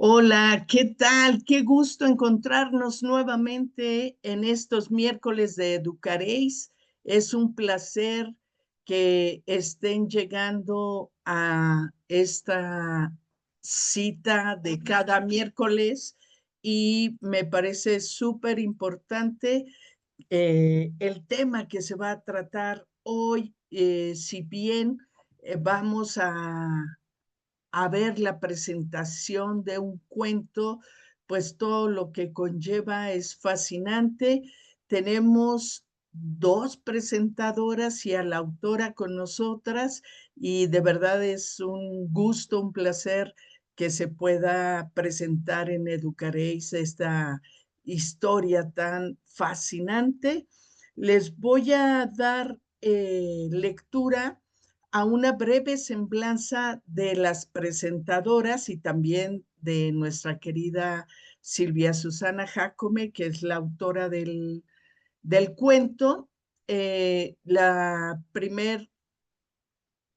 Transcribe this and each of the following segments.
Hola, ¿qué tal? Qué gusto encontrarnos nuevamente en estos miércoles de Educaréis. Es un placer que estén llegando a esta cita de cada miércoles y me parece súper importante el tema que se va a tratar hoy. Si bien vamos a ver la presentación de un cuento, pues todo lo que conlleva es fascinante. Tenemos dos presentadoras y a la autora con nosotras y de verdad es un gusto, un placer que se pueda presentar en Educaréis esta historia tan fascinante. Les voy a dar lectura a una breve semblanza de las presentadoras y también de nuestra querida Silvia Susana Jacome, que es la autora del cuento. La primer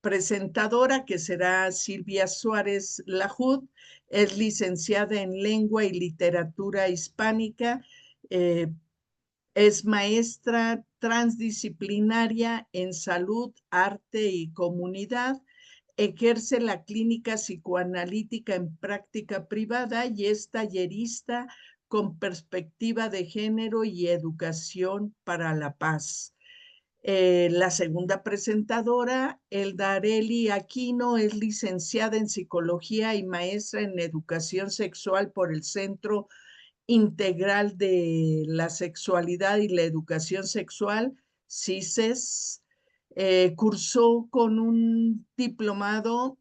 presentadora, que será Silvia Suárez Lajud, es licenciada en Lengua y Literatura Hispánica, eh, es maestra transdisciplinaria en salud, arte y comunidad. Ejerce la clínica psicoanalítica en práctica privada y es tallerista con perspectiva de género y educación para la paz. La segunda presentadora, Elda Areli Aquino, es licenciada en psicología y maestra en educación sexual por el Centro Integral de la Sexualidad y la Educación Sexual, CISES. Cursó con un diplomado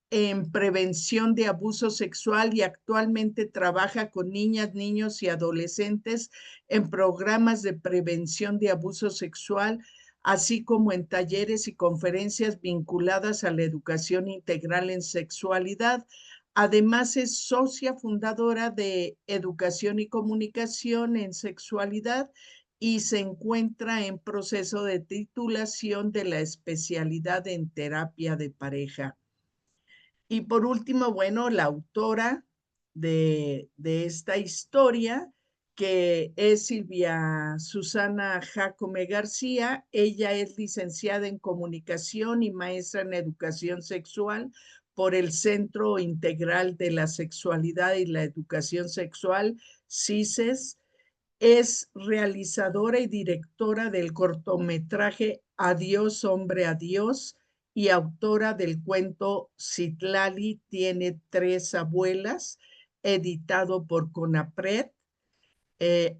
en prevención de abuso sexual y actualmente trabaja con niñas, niños y adolescentes en programas de prevención de abuso sexual, así como en talleres y conferencias vinculadas a la educación integral en sexualidad. Además, es socia fundadora de Educación y Comunicación en Sexualidad y se encuentra en proceso de titulación de la especialidad en terapia de pareja. Y por último, bueno, la autora de esta historia, que es Silvia Susana Jacome García. Ella es licenciada en comunicación y maestra en educación sexual por el Centro Integral de la Sexualidad y la Educación Sexual, CISES. Es realizadora y directora del cortometraje Adiós, hombre, adiós, y autora del cuento Citlali tiene tres abuelas, editado por CONAPRED.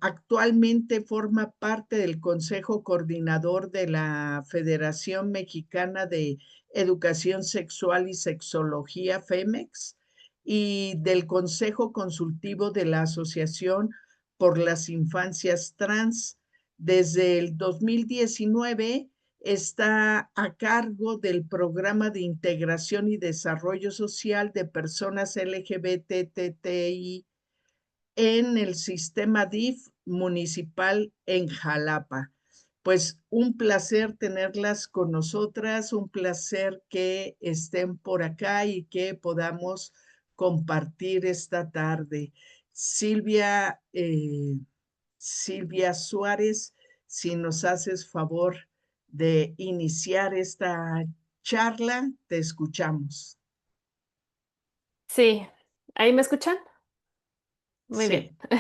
Actualmente forma parte del Consejo Coordinador de la Federación Mexicana de Educación Sexual y Sexología, FEMEX, y del Consejo Consultivo de la Asociación por las Infancias Trans. Desde el 2019 está a cargo del Programa de Integración y Desarrollo Social de Personas LGBTTI en el sistema DIF municipal en Jalapa. Pues un placer tenerlas con nosotras, un placer que estén por acá y que podamos compartir esta tarde. Silvia, Silvia Suárez, si nos haces favor de iniciar esta charla, te escuchamos. Sí, ¿ahí me escuchan? Muy bien. Sí.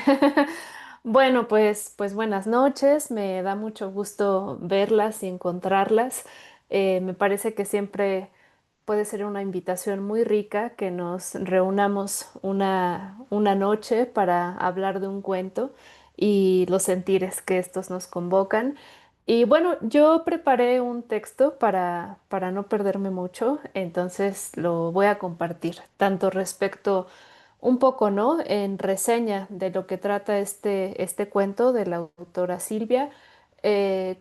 Bueno, pues buenas noches. Me da mucho gusto verlas y encontrarlas. Me parece que siempre puede ser una invitación muy rica que nos reunamos una noche para hablar de un cuento y los sentires que estos nos convocan. Y bueno, yo preparé un texto para no perderme mucho, entonces lo voy a compartir, tanto respecto un poco, ¿no? En reseña de lo que trata este cuento de la autora Silvia,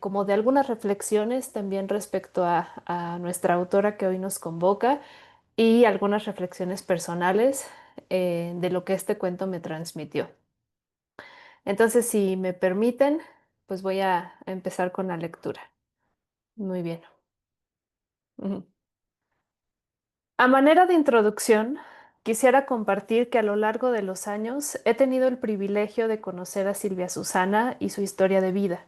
como de algunas reflexiones también respecto a nuestra autora que hoy nos convoca y algunas reflexiones personales de lo que este cuento me transmitió. Entonces, si me permiten, pues voy a empezar con la lectura. Muy bien. Ujú. A manera de introducción, quisiera compartir que a lo largo de los años he tenido el privilegio de conocer a Silvia Susana y su historia de vida.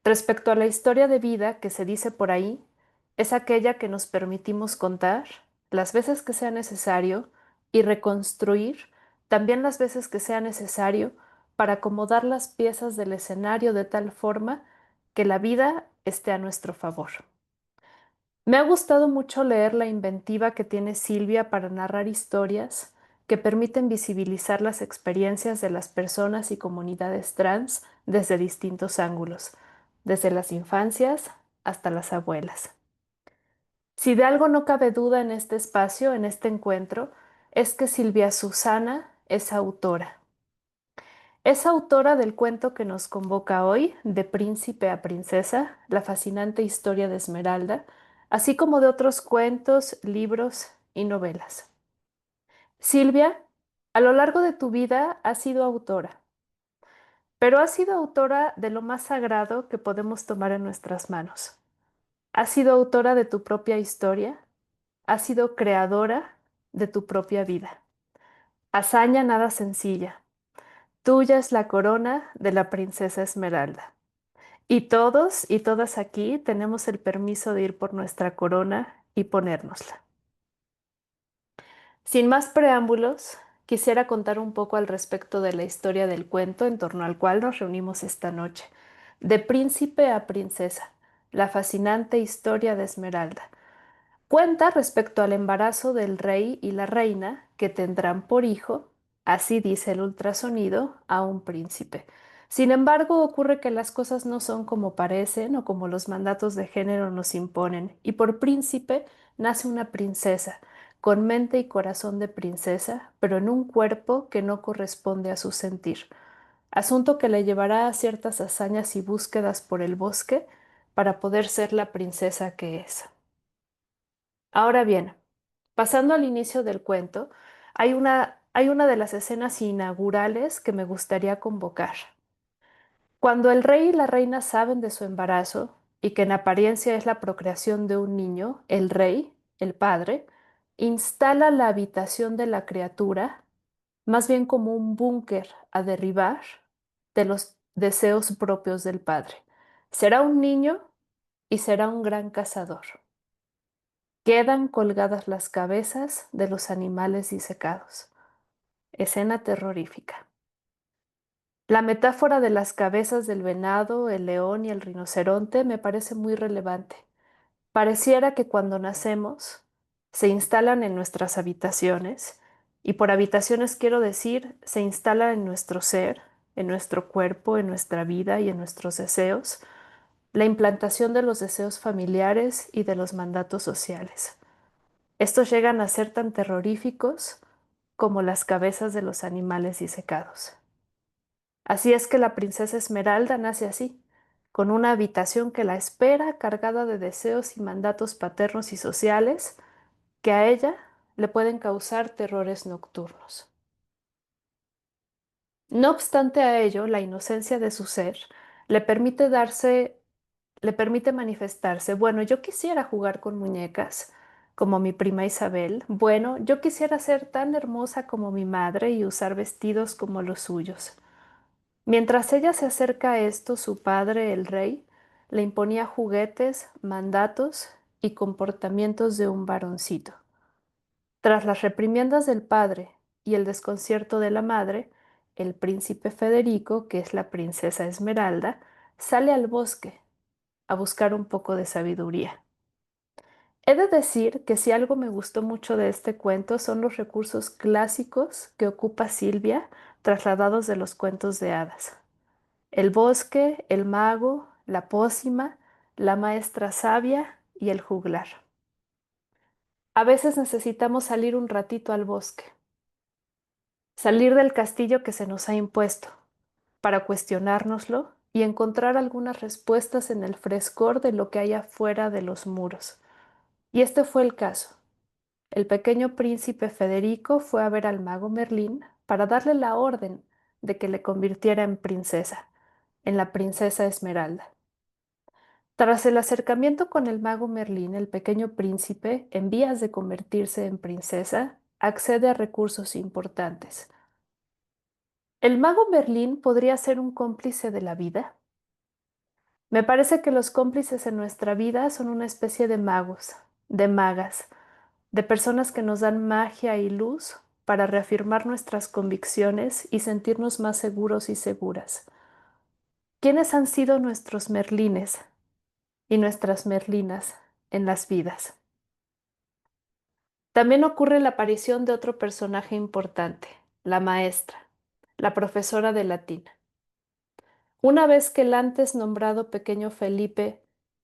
Respecto a la historia de vida que se dice por ahí, es aquella que nos permitimos contar las veces que sea necesario y reconstruir también las veces que sea necesario para acomodar las piezas del escenario de tal forma que la vida esté a nuestro favor. Me ha gustado mucho leer la inventiva que tiene Silvia para narrar historias que permiten visibilizar las experiencias de las personas y comunidades trans desde distintos ángulos, desde las infancias hasta las abuelas. Si de algo no cabe duda en este espacio, en este encuentro, es que Silvia Susana es autora. Es autora del cuento que nos convoca hoy, De príncipe a princesa, la fascinante historia de Esmeralda, así como de otros cuentos, libros y novelas. Silvia, a lo largo de tu vida has sido autora, pero has sido autora de lo más sagrado que podemos tomar en nuestras manos. Has sido autora de tu propia historia, has sido creadora de tu propia vida. Hazaña nada sencilla. Tuya es la corona de la princesa Esmeralda. Y todos y todas aquí tenemos el permiso de ir por nuestra corona y ponérnosla. Sin más preámbulos, quisiera contar un poco al respecto de la historia del cuento en torno al cual nos reunimos esta noche. De príncipe a princesa, la fascinante historia de Esmeralda. Cuenta respecto al embarazo del rey y la reina que tendrán por hijo, así dice el ultrasonido, a un príncipe. Sin embargo, ocurre que las cosas no son como parecen o como los mandatos de género nos imponen, y por príncipe nace una princesa, con mente y corazón de princesa, pero en un cuerpo que no corresponde a su sentir, asunto que le llevará a ciertas hazañas y búsquedas por el bosque para poder ser la princesa que es. Ahora bien, pasando al inicio del cuento, hay una de las escenas inaugurales que me gustaría convocar. Cuando el rey y la reina saben de su embarazo y que en apariencia es la procreación de un niño, el rey, el padre, instala la habitación de la criatura más bien como un búnker a derribar de los deseos propios del padre. Será un niño y será un gran cazador. Quedan colgadas las cabezas de los animales disecados. Escena terrorífica. La metáfora de las cabezas del venado, el león y el rinoceronte me parece muy relevante. Pareciera que cuando nacemos se instalan en nuestras habitaciones, y por habitaciones quiero decir, se instalan en nuestro ser, en nuestro cuerpo, en nuestra vida y en nuestros deseos, la implantación de los deseos familiares y de los mandatos sociales. Estos llegan a ser tan terroríficos como las cabezas de los animales disecados. Así es que la princesa Esmeralda nace así, con una habitación que la espera cargada de deseos y mandatos paternos y sociales que a ella le pueden causar terrores nocturnos. No obstante a ello, la inocencia de su ser le permite le permite manifestarse. Bueno, yo quisiera jugar con muñecas como mi prima Isabel. Bueno, yo quisiera ser tan hermosa como mi madre y usar vestidos como los suyos. Mientras ella se acerca a esto, su padre, el rey, le imponía juguetes, mandatos y comportamientos de un varoncito. Tras las reprimiendas del padre y el desconcierto de la madre, el príncipe Federico, que es la princesa Esmeralda, sale al bosque a buscar un poco de sabiduría. He de decir que si algo me gustó mucho de este cuento son los recursos clásicos que ocupa Silvia trasladados de los cuentos de hadas. El bosque, el mago, la pócima, la maestra sabia y el juglar. A veces necesitamos salir un ratito al bosque, salir del castillo que se nos ha impuesto, para cuestionárnoslo y encontrar algunas respuestas en el frescor de lo que hay afuera de los muros. Y este fue el caso. El pequeño príncipe Federico fue a ver al mago Merlín para darle la orden de que le convirtiera en princesa, en la princesa Esmeralda. Tras el acercamiento con el mago Merlín, el pequeño príncipe, en vías de convertirse en princesa, accede a recursos importantes. ¿El mago Merlín podría ser un cómplice de la vida? Me parece que los cómplices en nuestra vida son una especie de magos, de magas, de personas que nos dan magia y luz para reafirmar nuestras convicciones y sentirnos más seguros y seguras. ¿Quiénes han sido nuestros merlines y nuestras merlinas en las vidas? También ocurre la aparición de otro personaje importante, la maestra, la profesora de latín. Una vez que el antes nombrado pequeño Felipe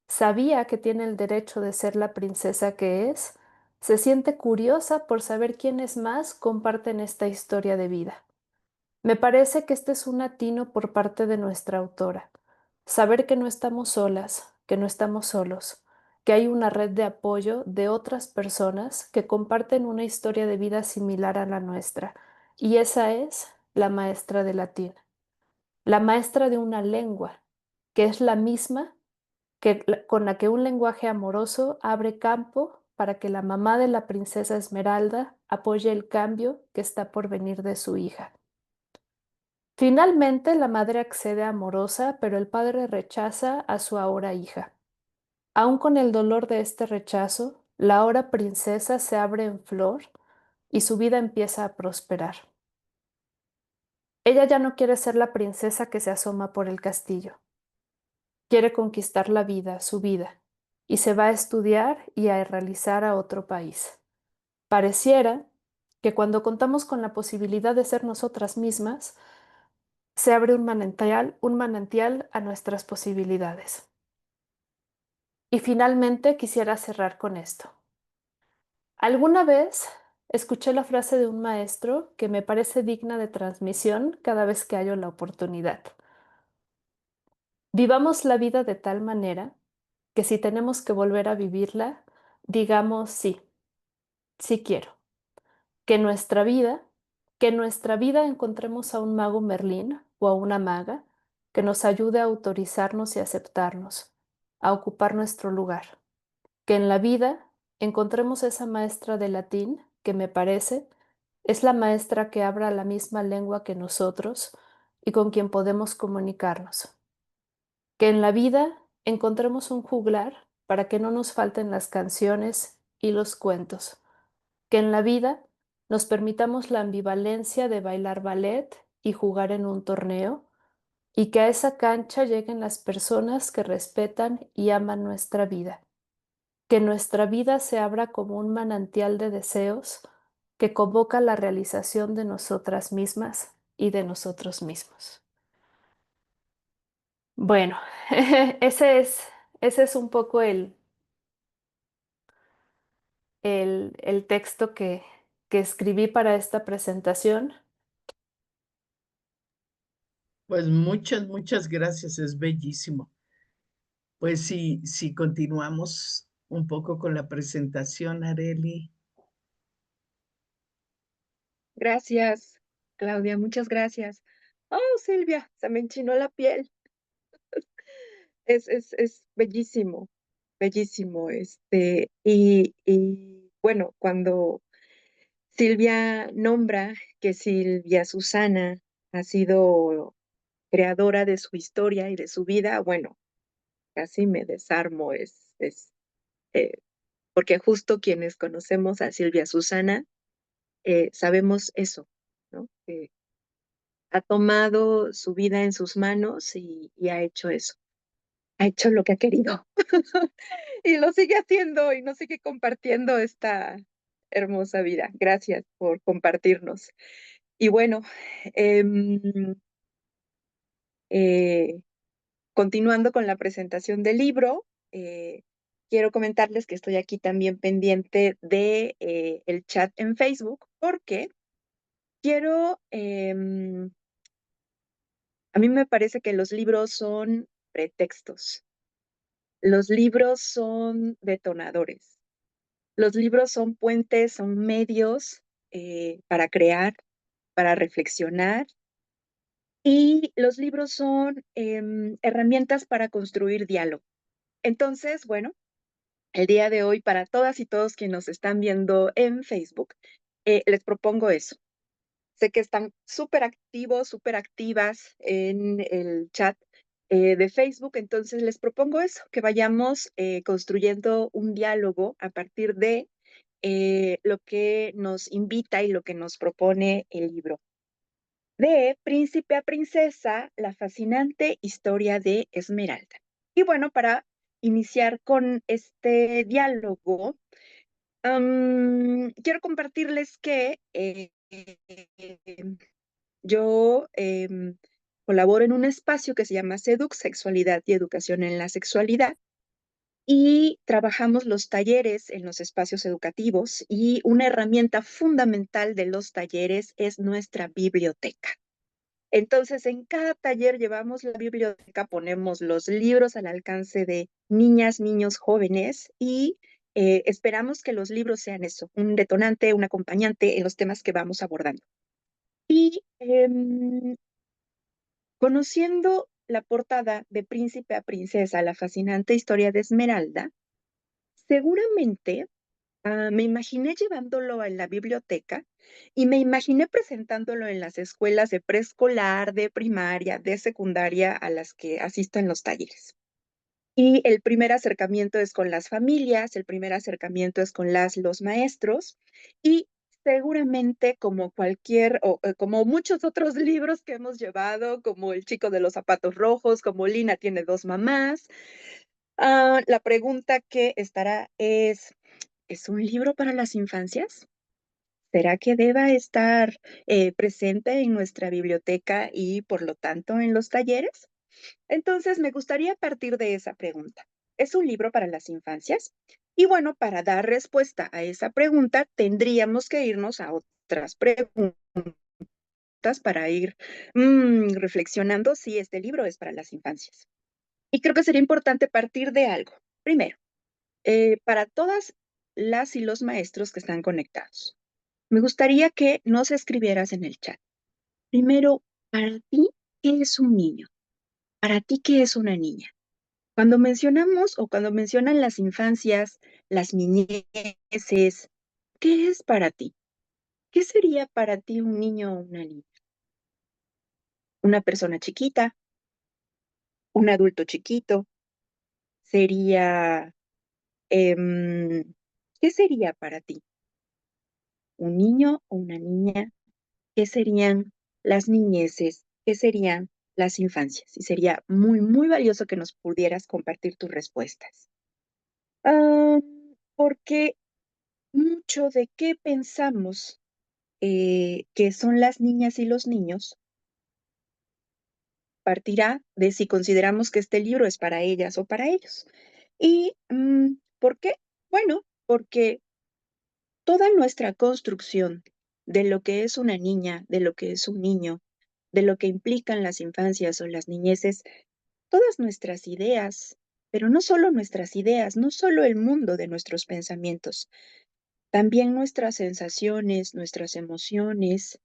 sabía que tiene el derecho de ser la princesa que es, se siente curiosa por saber quiénes más comparten esta historia de vida. Me parece que este es un atino por parte de nuestra autora. Saber que no estamos solas, que no estamos solos, que hay una red de apoyo de otras personas que comparten una historia de vida similar a la nuestra, y esa es la maestra de latín, la maestra de una lengua, que es la misma con la que un lenguaje amoroso abre campo para que la mamá de la princesa Esmeralda apoye el cambio que está por venir de su hija. Finalmente, la madre accede amorosa, pero el padre rechaza a su ahora hija. Aún con el dolor de este rechazo, la ahora princesa se abre en flor y su vida empieza a prosperar. Ella ya no quiere ser la princesa que se asoma por el castillo. Quiere conquistar la vida, su vida, y se va a estudiar y a realizar a otro país. Pareciera que cuando contamos con la posibilidad de ser nosotras mismas, se abre un manantial a nuestras posibilidades. Y finalmente quisiera cerrar con esto. Alguna vez escuché la frase de un maestro que me parece digna de transmisión cada vez que hallo la oportunidad. Vivamos la vida de tal manera que si tenemos que volver a vivirla, digamos sí, sí quiero. Que en nuestra vida, que en nuestra vida encontremos a un mago Merlín o a una maga que nos ayude a autorizarnos y aceptarnos, a ocupar nuestro lugar. Que en la vida encontremos esa maestra de latín que me parece es la maestra que habla la misma lengua que nosotros y con quien podemos comunicarnos. Que en la vida encontremos un juglar para que no nos falten las canciones y los cuentos. Que en la vida nos permitamos la ambivalencia de bailar ballet y jugar en un torneo, y que a esa cancha lleguen las personas que respetan y aman nuestra vida. Que nuestra vida se abra como un manantial de deseos que convoca la realización de nosotras mismas y de nosotros mismos. Bueno, ese es un poco el texto que escribí para esta presentación. Pues muchas, muchas gracias, es bellísimo. Pues sí, si continuamos un poco con la presentación, Areli. Gracias, Claudia, muchas gracias. Oh, Silvia, se me enchinó la piel. Es bellísimo, bellísimo. Y bueno, cuando Silvia nombra que Silvia Susana ha sido creadora de su historia y de su vida, bueno, casi me desarmo, eh, porque justo quienes conocemos a Silvia Susana sabemos eso, ¿no? Ha tomado su vida en sus manos y ha hecho eso, ha hecho lo que ha querido y lo sigue haciendo y nos sigue compartiendo esta hermosa vida. Gracias por compartirnos. Y bueno, em, eh, continuando con la presentación del libro, quiero comentarles que estoy aquí también pendiente de el chat en Facebook porque quiero, a mí me parece que los libros son pretextos. Los libros son detonadores. Los libros son puentes, son medios para crear, para reflexionar. Y los libros son herramientas para construir diálogo. Entonces, bueno, el día de hoy, para todas y todos quienes nos están viendo en Facebook, les propongo eso. Sé que están súper activos, súper activas en el chat de Facebook, entonces les propongo eso, que vayamos construyendo un diálogo a partir de lo que nos invita y lo que nos propone el libro. De Príncipe a Princesa, la fascinante historia de Esmeralda. Y bueno, para iniciar con este diálogo, quiero compartirles que yo colaboro en un espacio que se llama SEDUC, Sexualidad y Educación en la Sexualidad, y trabajamos los talleres en los espacios educativos y una herramienta fundamental de los talleres es nuestra biblioteca. Entonces, en cada taller llevamos la biblioteca, ponemos los libros al alcance de niñas, niños, jóvenes y esperamos que los libros sean eso, un detonante, un acompañante en los temas que vamos abordando. Y conociendo la portada de Príncipe a Princesa, la fascinante historia de Esmeralda, seguramente me imaginé llevándolo a la biblioteca y me imaginé presentándolo en las escuelas de preescolar, de primaria, de secundaria a las que asisto en los talleres. Y el primer acercamiento es con las familias, el primer acercamiento es con los maestros y seguramente como cualquier o como muchos otros libros que hemos llevado, como El chico de los zapatos rojos, como Lina tiene dos mamás, la pregunta que estará ¿es un libro para las infancias? ¿Será que deba estar presente en nuestra biblioteca y por lo tanto en los talleres? Entonces, me gustaría partir de esa pregunta. ¿Es un libro para las infancias? Y bueno, para dar respuesta a esa pregunta, tendríamos que irnos a otras preguntas para ir reflexionando si este libro es para las infancias. Y creo que sería importante partir de algo. Primero, para todas las y los maestros que están conectados, me gustaría que nos escribieras en el chat. Primero, para ti, ¿qué es un niño? Para ti, ¿qué es una niña? Cuando mencionamos o cuando mencionan las infancias, las niñeces, ¿qué es para ti? ¿Qué sería para ti un niño o una niña? ¿Una persona chiquita? ¿Un adulto chiquito? ¿Sería, qué sería para ti? ¿Un niño o una niña? ¿Qué serían las niñeces? ¿Qué serían las infancias? Y sería muy, muy valioso que nos pudieras compartir tus respuestas. Ah, porque mucho de qué pensamos que son las niñas y los niños partirá de si consideramos que este libro es para ellas o para ellos. ¿Y por qué? Bueno, porque toda nuestra construcción de lo que es una niña, de lo que es un niño, de lo que implican las infancias o las niñeces, todas nuestras ideas, pero no solo nuestras ideas, no solo el mundo de nuestros pensamientos, también nuestras sensaciones, nuestras emociones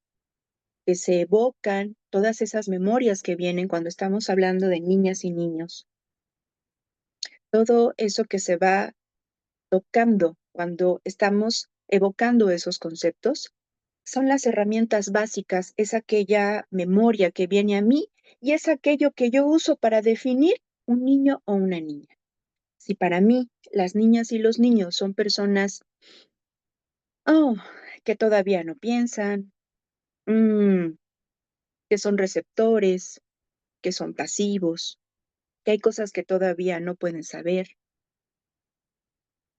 que se evocan, todas esas memorias que vienen cuando estamos hablando de niñas y niños, todo eso que se va tocando cuando estamos evocando esos conceptos, son las herramientas básicas, es aquella memoria que viene a mí y es aquello que yo uso para definir un niño o una niña. Si para mí las niñas y los niños son personas, oh, que todavía no piensan, mm, que son receptores, que son pasivos, que hay cosas que todavía no pueden saber,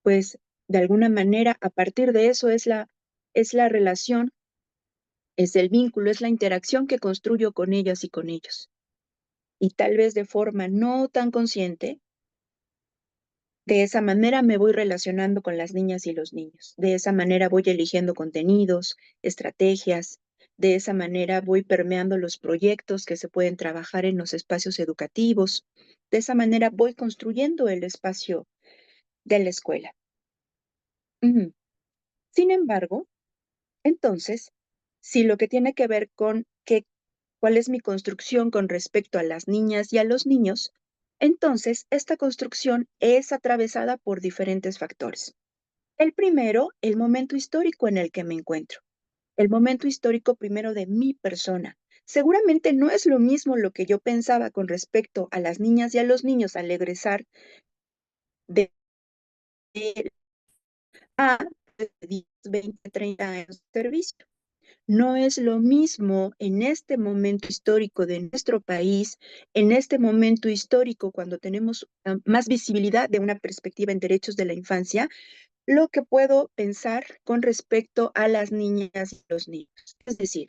pues de alguna manera a partir de eso es la relación, es el vínculo, es la interacción que construyo con ellas y con ellos. Y tal vez de forma no tan consciente, de esa manera me voy relacionando con las niñas y los niños. De esa manera voy eligiendo contenidos, estrategias. De esa manera voy permeando los proyectos que se pueden trabajar en los espacios educativos. De esa manera voy construyendo el espacio de la escuela. Ujú. Sin embargo, entonces, si lo que tiene que ver con cuál es mi construcción con respecto a las niñas y a los niños, entonces esta construcción es atravesada por diferentes factores. El primero, el momento histórico en el que me encuentro. el momento histórico primero de mi persona. Seguramente no es lo mismo lo que yo pensaba con respecto a las niñas y a los niños al egresar de a 10, 20, 30 años de servicio. No es lo mismo en este momento histórico de nuestro país, en este momento histórico cuando tenemos más visibilidad de una perspectiva en derechos de la infancia, lo que puedo pensar con respecto a las niñas y los niños. Es decir,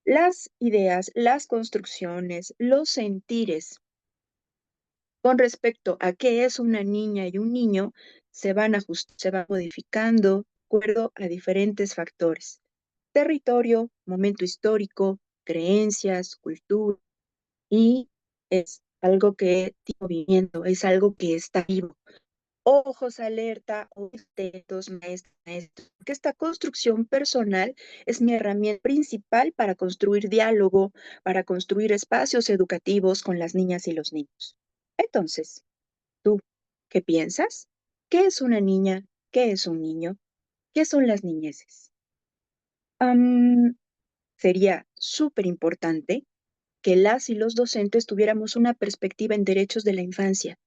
las ideas, las construcciones, los sentires con respecto a qué es una niña y un niño se van se van modificando de acuerdo a diferentes factores. Territorio, momento histórico, creencias, cultura, y es algo que tiene movimiento, es algo que está vivo. Ojos alerta, atentos, maestros, porque esta construcción personal es mi herramienta principal para construir diálogo, para construir espacios educativos con las niñas y los niños. Entonces, ¿tú qué piensas? ¿Qué es una niña? ¿Qué es un niño? ¿Qué son las niñeces? Am, Sería súper importante que las y los docentes tuviéramos una perspectiva en derechos de la infancia,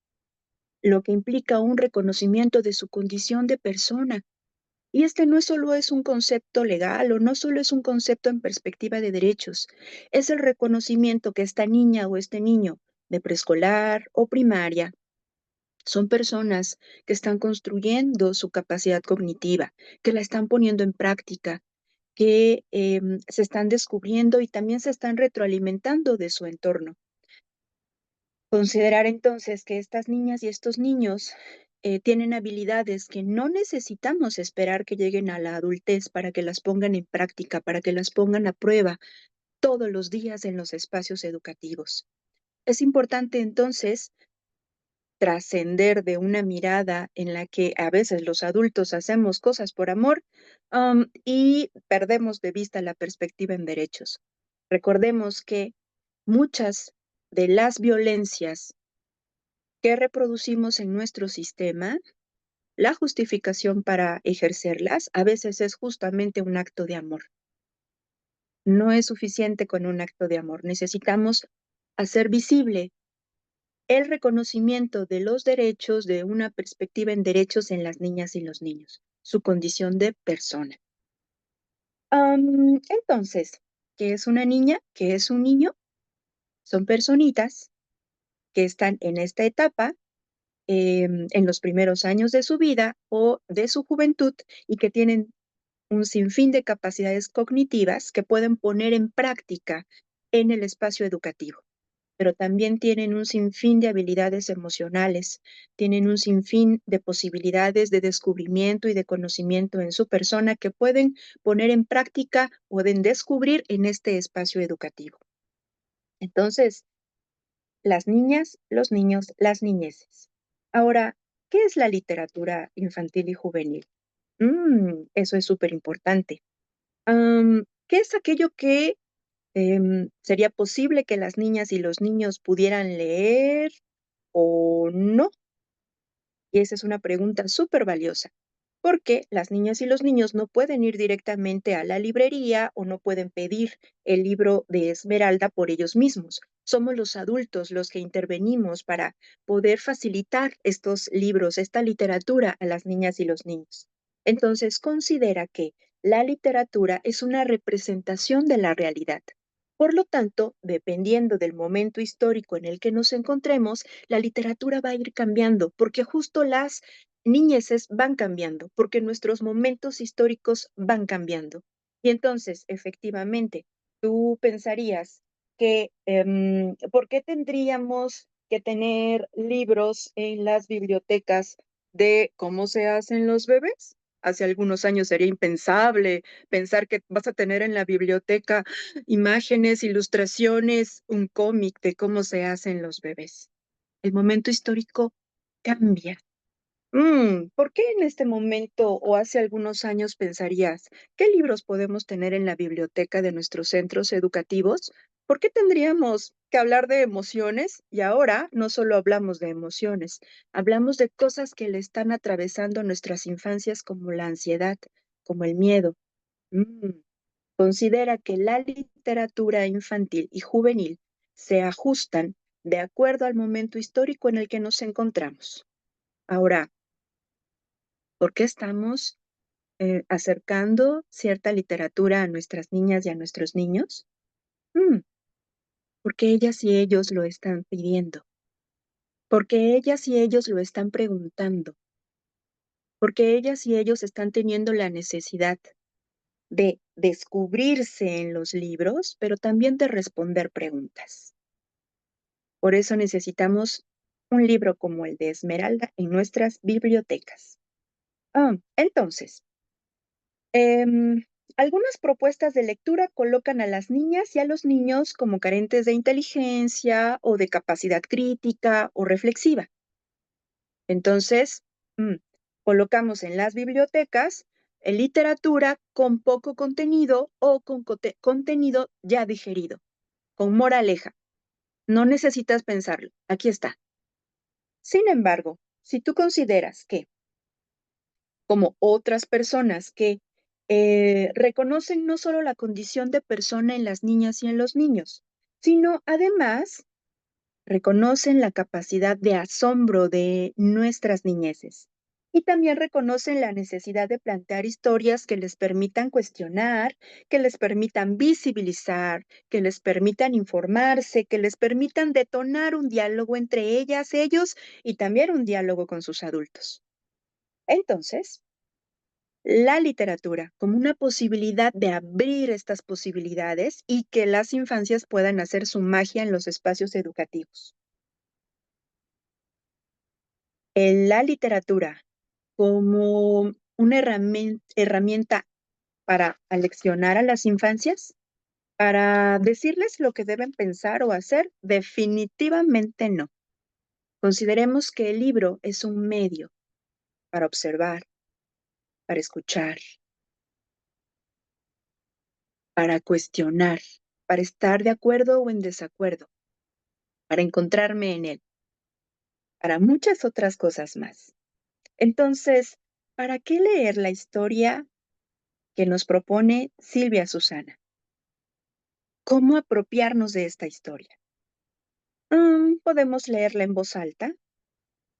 lo que implica un reconocimiento de su condición de persona. Y este no solo es un concepto legal o no solo es un concepto en perspectiva de derechos, es el reconocimiento que esta niña o este niño de preescolar o primaria son personas que están construyendo su capacidad cognitiva, que la están poniendo en práctica, que se están descubriendo y también se están retroalimentando de su entorno. Considerar entonces que estas niñas y estos niños tienen habilidades que no necesitamos esperar que lleguen a la adultez para que las pongan en práctica, para que las pongan a prueba todos los días en los espacios educativos. Es importante entonces trascender de una mirada en la que a veces los adultos hacemos cosas por amor, y perdemos de vista la perspectiva en derechos. Recordemos que muchas de las violencias que reproducimos en nuestro sistema, la justificación para ejercerlas a veces es justamente un acto de amor. No es suficiente con un acto de amor. Necesitamos hacer visible el reconocimiento de los derechos de una perspectiva en derechos en las niñas y los niños, su condición de persona. Entonces, ¿qué es una niña? ¿Qué es un niño? Son personitas que están en esta etapa, en los primeros años de su vida o de su juventud y que tienen un sinfín de capacidades cognitivas que pueden poner en práctica en el espacio educativo, pero también tienen un sinfín de habilidades emocionales, tienen un sinfín de posibilidades de descubrimiento y de conocimiento en su persona que pueden poner en práctica, pueden descubrir en este espacio educativo. Entonces, las niñas, los niños, las niñeces. Ahora, ¿qué es la literatura infantil y juvenil? Eso es súper importante. ¿Qué es aquello que sería posible que las niñas y los niños pudieran leer o no? Y esa es una pregunta súper valiosa, porque las niñas y los niños no pueden ir directamente a la librería o no pueden pedir el libro de Esmeralda por ellos mismos. Somos los adultos los que intervenimos para poder facilitar estos libros, esta literatura a las niñas y los niños. Entonces, considera que la literatura es una representación de la realidad. Por lo tanto, dependiendo del momento histórico en el que nos encontremos, la literatura va a ir cambiando, porque justo las niñeces van cambiando, porque nuestros momentos históricos van cambiando. Y entonces, efectivamente, tú pensarías que, ¿por qué tendríamos que tener libros en las bibliotecas de cómo se hacen los bebés? Hace algunos años sería impensable pensar que vas a tener en la biblioteca imágenes, ilustraciones, un cómic de cómo se hacen los bebés. El momento histórico cambia. ¿Por qué en este momento o hace algunos años pensarías qué libros podemos tener en la biblioteca de nuestros centros educativos? ¿Por qué tendríamos que hablar de emociones? Y ahora no solo hablamos de emociones, hablamos de cosas que le están atravesando nuestras infancias como la ansiedad, como el miedo. Mm, considera que la literatura infantil y juvenil se ajustan de acuerdo al momento histórico en el que nos encontramos. Ahora, ¿por qué estamos acercando cierta literatura a nuestras niñas y a nuestros niños? Mm, Porque ellas y ellos lo están pidiendo, porque ellas y ellos lo están preguntando, porque ellas y ellos están teniendo la necesidad de descubrirse en los libros, pero también de responder preguntas. Por eso necesitamos un libro como el de Esmeralda en nuestras bibliotecas. Entonces, em, algunas propuestas de lectura colocan a las niñas y a los niños como carentes de inteligencia o de capacidad crítica o reflexiva. Entonces, mm, colocamos en las bibliotecas literatura con poco contenido o con contenido ya digerido, con moraleja. No necesitas pensarlo, aquí está. Sin embargo, si tú consideras que, como otras personas que reconocen no solo la condición de persona en las niñas y en los niños, sino además reconocen la capacidad de asombro de nuestras niñeces y también reconocen la necesidad de plantear historias que les permitan cuestionar, que les permitan visibilizar, que les permitan informarse, que les permitan detonar un diálogo entre ellas, ellos y también un diálogo con sus adultos. Entonces, la literatura como una posibilidad de abrir estas posibilidades y que las infancias puedan hacer su magia en los espacios educativos. La literatura como una herramienta para aleccionar a las infancias, para decirles lo que deben pensar o hacer, definitivamente no. Consideremos que el libro es un medio para observar, para escuchar, para cuestionar, para estar de acuerdo o en desacuerdo, para encontrarme en él, para muchas otras cosas más. Entonces, ¿para qué leer la historia que nos propone Silvia Susana? ¿Cómo apropiarnos de esta historia? Podemos leerla en voz alta,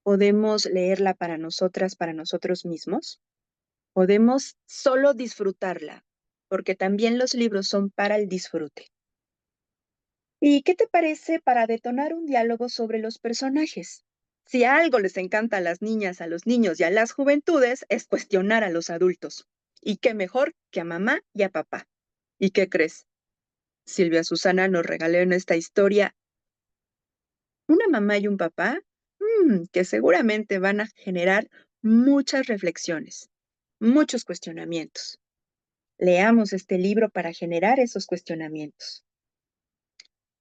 podemos leerla para nosotras, para nosotros mismos, podemos solo disfrutarla, porque también los libros son para el disfrute. ¿Y qué te parece para detonar un diálogo sobre los personajes? Si algo les encanta a las niñas, a los niños y a las juventudes, es cuestionar a los adultos. ¿Y qué mejor que a mamá y a papá? ¿Y qué crees? Silvia Susana nos regaló en esta historia una mamá y un papá que seguramente van a generar muchas reflexiones, muchos cuestionamientos. Leamos este libro para generar esos cuestionamientos.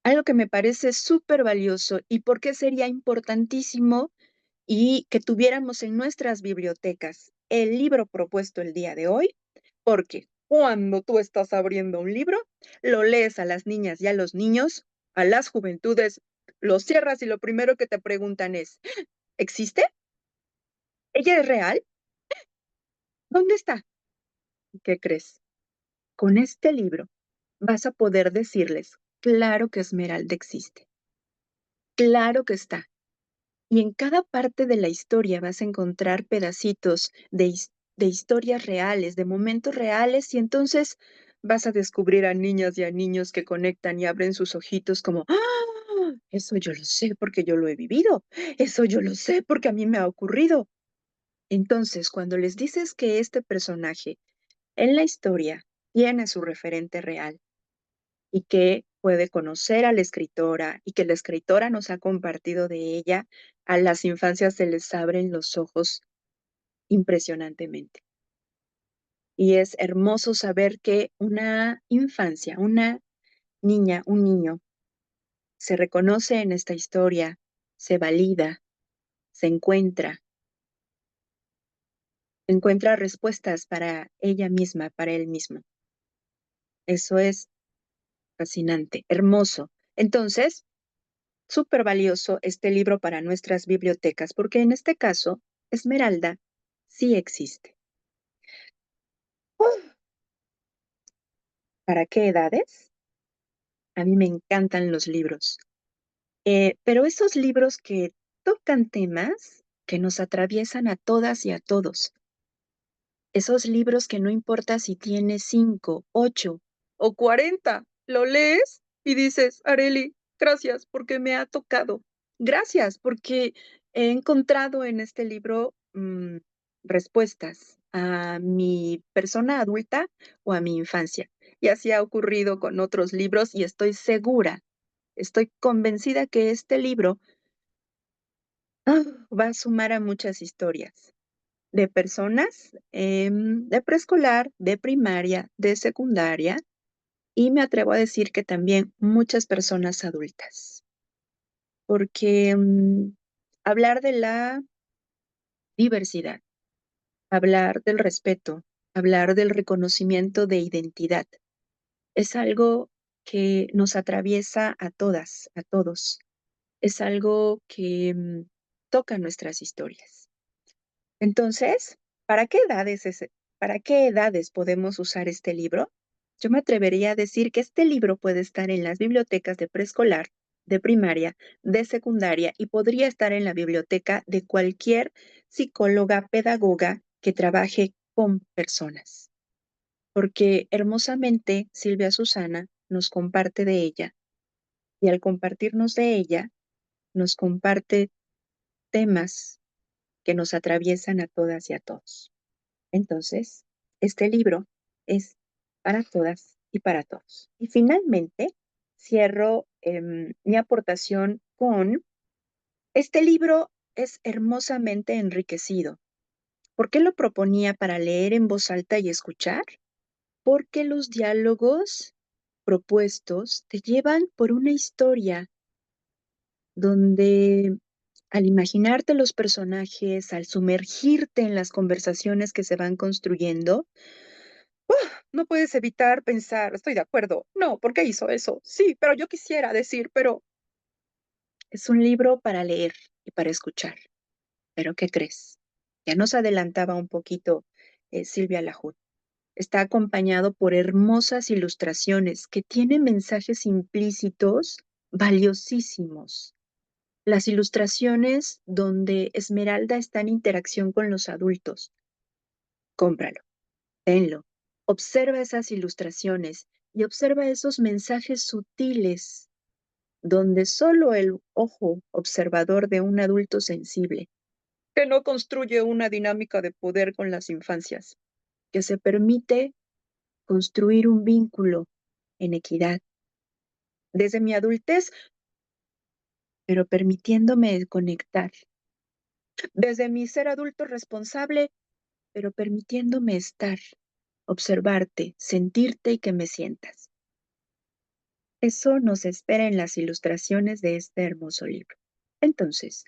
Algo que me parece súper valioso y por qué sería importantísimo y que tuviéramos en nuestras bibliotecas el libro propuesto el día de hoy, porque cuando tú estás abriendo un libro, lo lees a las niñas y a los niños, a las juventudes, lo cierras y lo primero que te preguntan es, ¿existe? ¿Ella es real? ¿Dónde está? ¿Qué crees? Con este libro vas a poder decirles, claro que Esmeralda existe, claro que está. Y en cada parte de la historia vas a encontrar pedacitos de historias reales, de momentos reales, y entonces vas a descubrir a niñas y a niños que conectan y abren sus ojitos como, ¡ah! Eso yo lo sé porque yo lo he vivido, eso yo lo sé porque a mí me ha ocurrido. Entonces, cuando les dices que este personaje en la historia tiene su referente real y que puede conocer a la escritora y que la escritora nos ha compartido de ella, a las infancias se les abren los ojos impresionantemente. Y es hermoso saber que una infancia, una niña, un niño, se reconoce en esta historia, se valida, se encuentra respuestas para ella misma, para él mismo. Eso es fascinante, hermoso. Entonces, súper valioso este libro para nuestras bibliotecas, porque en este caso, Esmeralda sí existe. ¡Oh! ¿Para qué edades? A mí me encantan los libros, pero esos libros que tocan temas que nos atraviesan a todas y a todos. Esos libros que no importa si tienes 5, 8 o 40, lo lees y dices, Areli, gracias porque me ha tocado. Gracias porque he encontrado en este libro respuestas a mi persona adulta o a mi infancia. Y así ha ocurrido con otros libros y estoy segura, estoy convencida que este libro va a sumar a muchas historias de personas de preescolar, de primaria, de secundaria y me atrevo a decir que también muchas personas adultas, porque hablar de la diversidad, hablar del respeto, hablar del reconocimiento de identidad, es algo que nos atraviesa a todas, a todos, es algo que toca nuestras historias. Entonces, ¿para qué edades podemos usar este libro? Yo me atrevería a decir que este libro puede estar en las bibliotecas de preescolar, de primaria, de secundaria y podría estar en la biblioteca de cualquier psicóloga, pedagoga que trabaje con personas. Porque hermosamente Silvia Susana nos comparte de ella y al compartirnos de ella, nos comparte temas que nos atraviesan a todas y a todos. Entonces, este libro es para todas y para todos. Y finalmente, cierro mi aportación con, este libro es hermosamente enriquecido. ¿Por qué lo proponía para leer en voz alta y escuchar? Porque los diálogos propuestos te llevan por una historia donde al imaginarte los personajes, al sumergirte en las conversaciones que se van construyendo, no puedes evitar pensar, estoy de acuerdo, no, ¿por qué hizo eso? Sí, pero yo quisiera decir, pero es un libro para leer y para escuchar. ¿Pero qué crees? Ya nos adelantaba un poquito Silvia Lahoud. Está acompañado por hermosas ilustraciones que tienen mensajes implícitos valiosísimos. Las ilustraciones donde Esmeralda está en interacción con los adultos. Cómpralo. Tenlo, observa esas ilustraciones y observa esos mensajes sutiles donde solo el ojo observador de un adulto sensible, que no construye una dinámica de poder con las infancias, que se permite construir un vínculo en equidad desde mi adultez, pero permitiéndome conectar, desde mi ser adulto responsable, pero permitiéndome estar, observarte, sentirte y que me sientas. Eso nos espera en las ilustraciones de este hermoso libro. Entonces,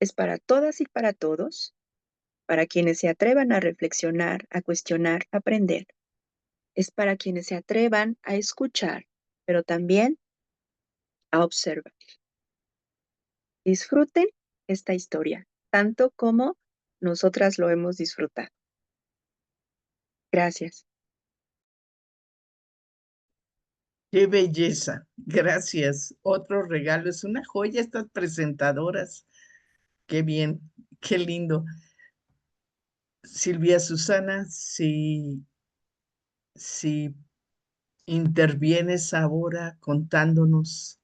es para todas y para todos, para quienes se atrevan a reflexionar, a cuestionar, a aprender. Es para quienes se atrevan a escuchar, pero también a observar. Disfruten esta historia, tanto como nosotras lo hemos disfrutado. Gracias. Qué belleza. Gracias. Otro regalo. Es una joya estas presentadoras. Qué bien. Qué lindo. Silvia Susana, si intervienes ahora contándonos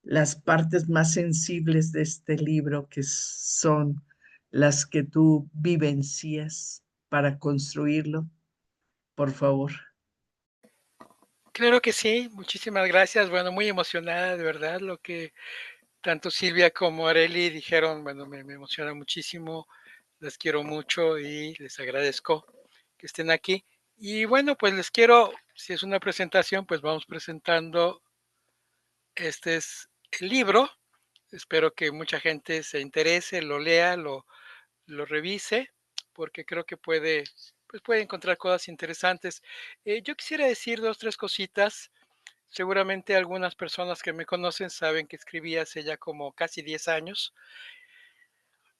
las partes más sensibles de este libro, que son las que tú vivencias para construirlo, por favor. Claro que sí, muchísimas gracias. Bueno, muy emocionada, de verdad, lo que tanto Silvia como Areli dijeron, bueno, me emociona muchísimo, les quiero mucho y les agradezco que estén aquí. Y bueno, pues les quiero, si es una presentación, pues vamos presentando, este es el libro, espero que mucha gente se interese, lo lea, lo revise, porque creo que puede, pues puede encontrar cosas interesantes. Yo quisiera decir dos, tres cositas. Seguramente algunas personas que me conocen saben que escribí hace ya como casi 10 años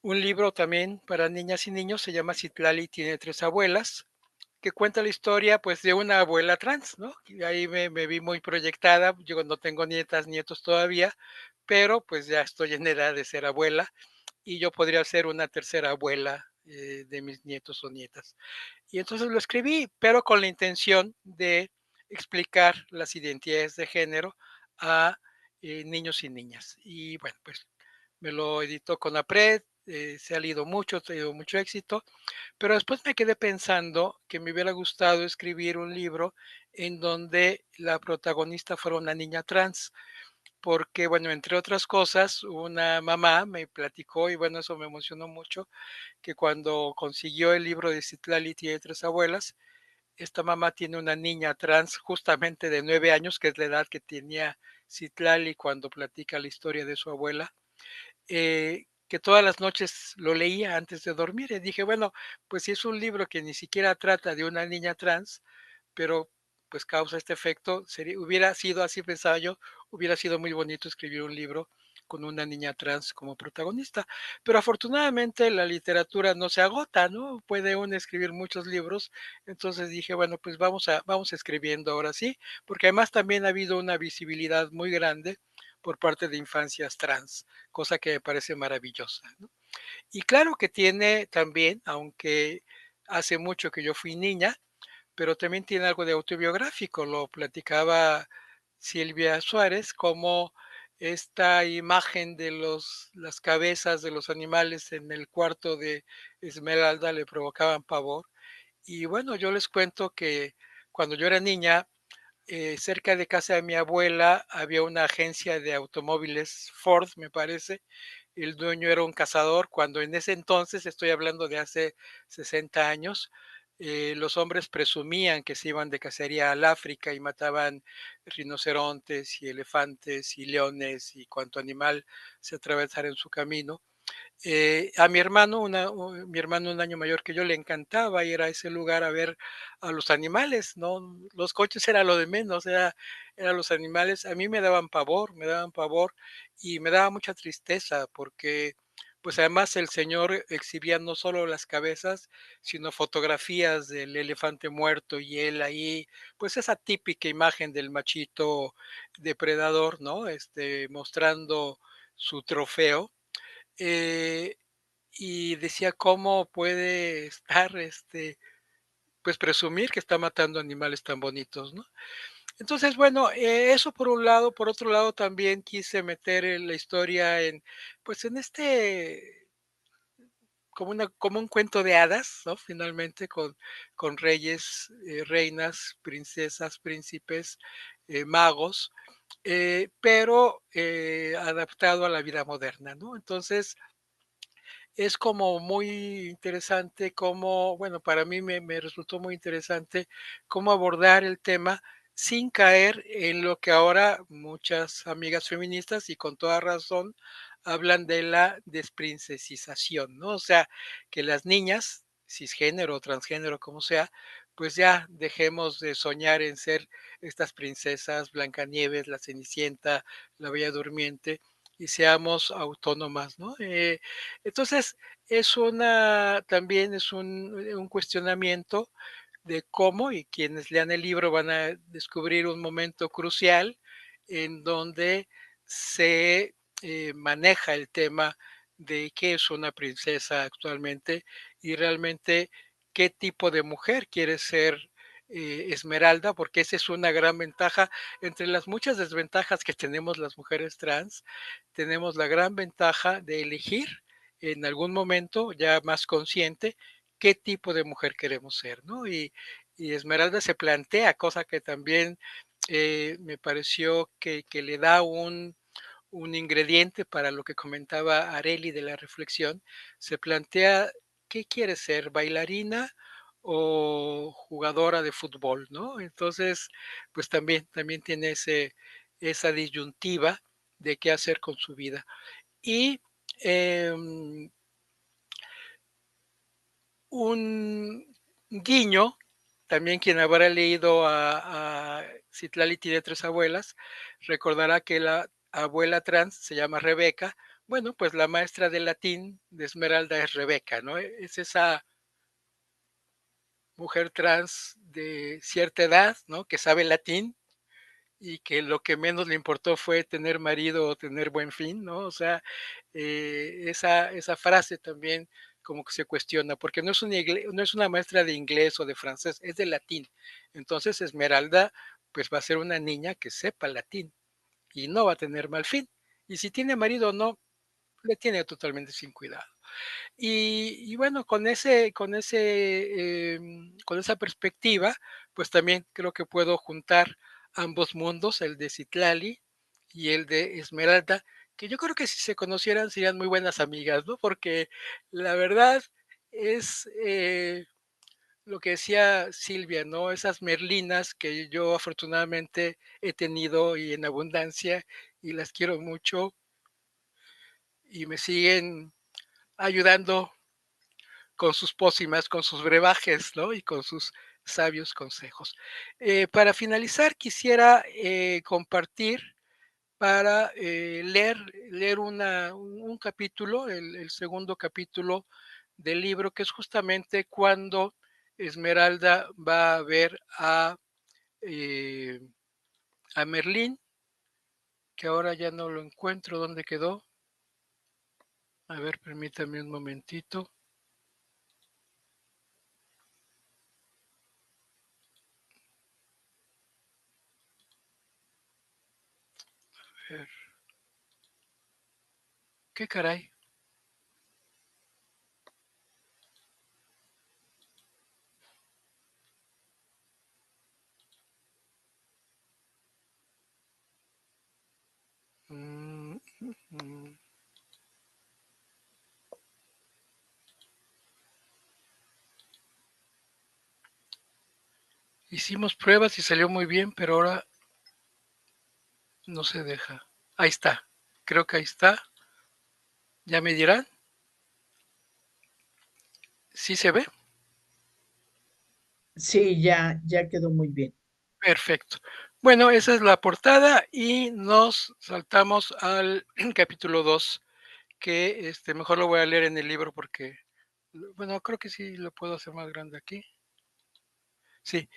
un libro también para niñas y niños, se llama Citlali tiene tres abuelas, que cuenta la historia, pues, de una abuela trans, ¿no? Y ahí me vi muy proyectada. Yo no tengo nietas, nietos todavía, pero, pues, ya estoy en edad de ser abuela, y yo podría ser una tercera abuela, de mis nietos o nietas. Y entonces lo escribí, pero con la intención de explicar las identidades de género a, niños y niñas. Y bueno, pues, me lo editó Conapred, se ha leído mucho, ha tenido mucho éxito, pero después me quedé pensando que me hubiera gustado escribir un libro en donde la protagonista fuera una niña trans, porque, bueno, entre otras cosas, una mamá me platicó, y bueno, eso me emocionó mucho, que cuando consiguió el libro de Citlali tiene tres abuelas, esta mamá tiene una niña trans justamente de 9 años, que es la edad que tenía Citlali cuando platica la historia de su abuela, que todas las noches lo leía antes de dormir. Y dije, bueno, pues si es un libro que ni siquiera trata de una niña trans, pero pues causa este efecto, hubiera sido, así pensaba yo, hubiera sido muy bonito escribir un libro con una niña trans como protagonista. Pero afortunadamente la literatura no se agota, ¿no? Puede uno escribir muchos libros. Entonces dije, bueno, pues vamos escribiendo ahora sí, porque además también ha habido una visibilidad muy grande por parte de infancias trans, cosa que me parece maravillosa, ¿no? Y claro que tiene también, aunque hace mucho que yo fui niña, pero también tiene algo de autobiográfico. Lo platicaba Silvia Suárez, como esta imagen de las cabezas de los animales en el cuarto de Esmeralda le provocaban pavor. Y bueno, yo les cuento que cuando yo era niña, cerca de casa de mi abuela había una agencia de automóviles Ford, me parece. El dueño era un cazador, cuando en ese entonces, estoy hablando de hace 60 años, los hombres presumían que se iban de cacería al África y mataban rinocerontes y elefantes y leones y cuanto animal se atravesara en su camino. A mi hermano, mi hermano un año mayor que yo, le encantaba ir a ese lugar a ver a los animales, ¿no? Los coches era lo de menos, eran los animales. A mí me daban pavor y me daba mucha tristeza porque, pues además el señor exhibía no solo las cabezas, sino fotografías del elefante muerto y él ahí, pues esa típica imagen del machito depredador, ¿no? Mostrando su trofeo, eh, y decía cómo puede estar, pues presumir que está matando animales tan bonitos, ¿no? Entonces, bueno, eso por un lado. Por otro lado, también quise meter en la historia pues en como un cuento de hadas, ¿no? Finalmente, con reyes, reinas, princesas, príncipes, magos, pero adaptado a la vida moderna, ¿no? Entonces, es como muy interesante cómo, bueno, para mí me resultó muy interesante cómo abordar el tema sin caer en lo que ahora muchas amigas feministas, y con toda razón, hablan de la desprincesización, ¿no? O sea, que las niñas, cisgénero o transgénero, como sea, pues ya dejemos de soñar en ser estas princesas, Blancanieves, la Cenicienta, la Bella Durmiente, y seamos autónomas, ¿no? Entonces, también es un cuestionamiento de cómo, y quienes lean el libro van a descubrir un momento crucial en donde se maneja el tema de qué es una princesa actualmente y realmente qué tipo de mujer quiere ser Esmeralda, porque esa es una gran ventaja. Entre las muchas desventajas que tenemos las mujeres trans, tenemos la gran ventaja de elegir en algún momento ya más consciente qué tipo de mujer queremos ser, ¿no? Y Esmeralda se plantea, cosa que también me pareció que le da un ingrediente para lo que comentaba Areli de la reflexión. Se plantea qué quiere ser, bailarina o jugadora de fútbol, ¿no? Entonces, pues también tiene esa disyuntiva de qué hacer con su vida. Y un guiño, también quien habrá leído a Citlali tiene tres abuelas, recordará que la abuela trans se llama Rebeca. Bueno, pues la maestra de latín de Esmeralda es Rebeca, ¿no? Es esa mujer trans de cierta edad, ¿no? Que sabe latín y que lo que menos le importó fue tener marido o tener buen fin, ¿no? O sea, esa frase también como que se cuestiona, porque no es una maestra de inglés o de francés, es de latín. Entonces Esmeralda pues va a ser una niña que sepa latín y no va a tener mal fin. Y si tiene marido o no, le tiene totalmente sin cuidado. Y bueno, con esa perspectiva, pues también creo que puedo juntar ambos mundos, el de Citlali y el de Esmeralda, que yo creo que si se conocieran serían muy buenas amigas, ¿no? Porque la verdad es lo que decía Silvia, ¿no? Esas merlinas que yo afortunadamente he tenido y en abundancia y las quiero mucho y me siguen ayudando con sus pócimas, con sus brebajes, ¿no? Y con sus sabios consejos. Para finalizar, quisiera compartir para leer un capítulo, el segundo capítulo del libro, que es justamente cuando Esmeralda va a ver eh, a Merlín, que ahora ya no lo encuentro, ¿dónde quedó? A ver, permítame un momentito. A ver. ¿Qué caray? Mm, mm. Hicimos pruebas y salió muy bien, pero ahora no se deja. Ahí está. Creo que ahí está. ¿Ya me dirán? ¿Sí se ve? Sí, ya quedó muy bien. Perfecto. Bueno, esa es la portada y nos saltamos al capítulo 2, que mejor lo voy a leer en el libro porque, bueno, creo que sí lo puedo hacer más grande aquí. Sí.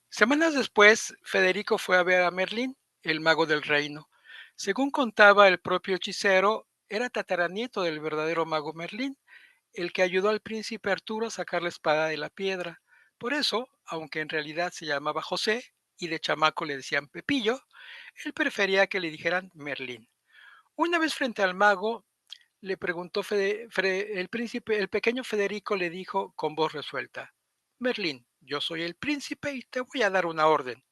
Semanas después, Federico fue a ver a Merlín, el mago del reino. Según contaba el propio hechicero, era tataranieto del verdadero mago Merlín, el que ayudó al príncipe Arturo a sacar la espada de la piedra. Por eso, aunque en realidad se llamaba José y de chamaco le decían Pepillo, él prefería que le dijeran Merlín. Una vez frente al mago, le preguntó el príncipe, el pequeño Federico le dijo con voz resuelta: Merlín, yo soy el príncipe y te voy a dar una orden.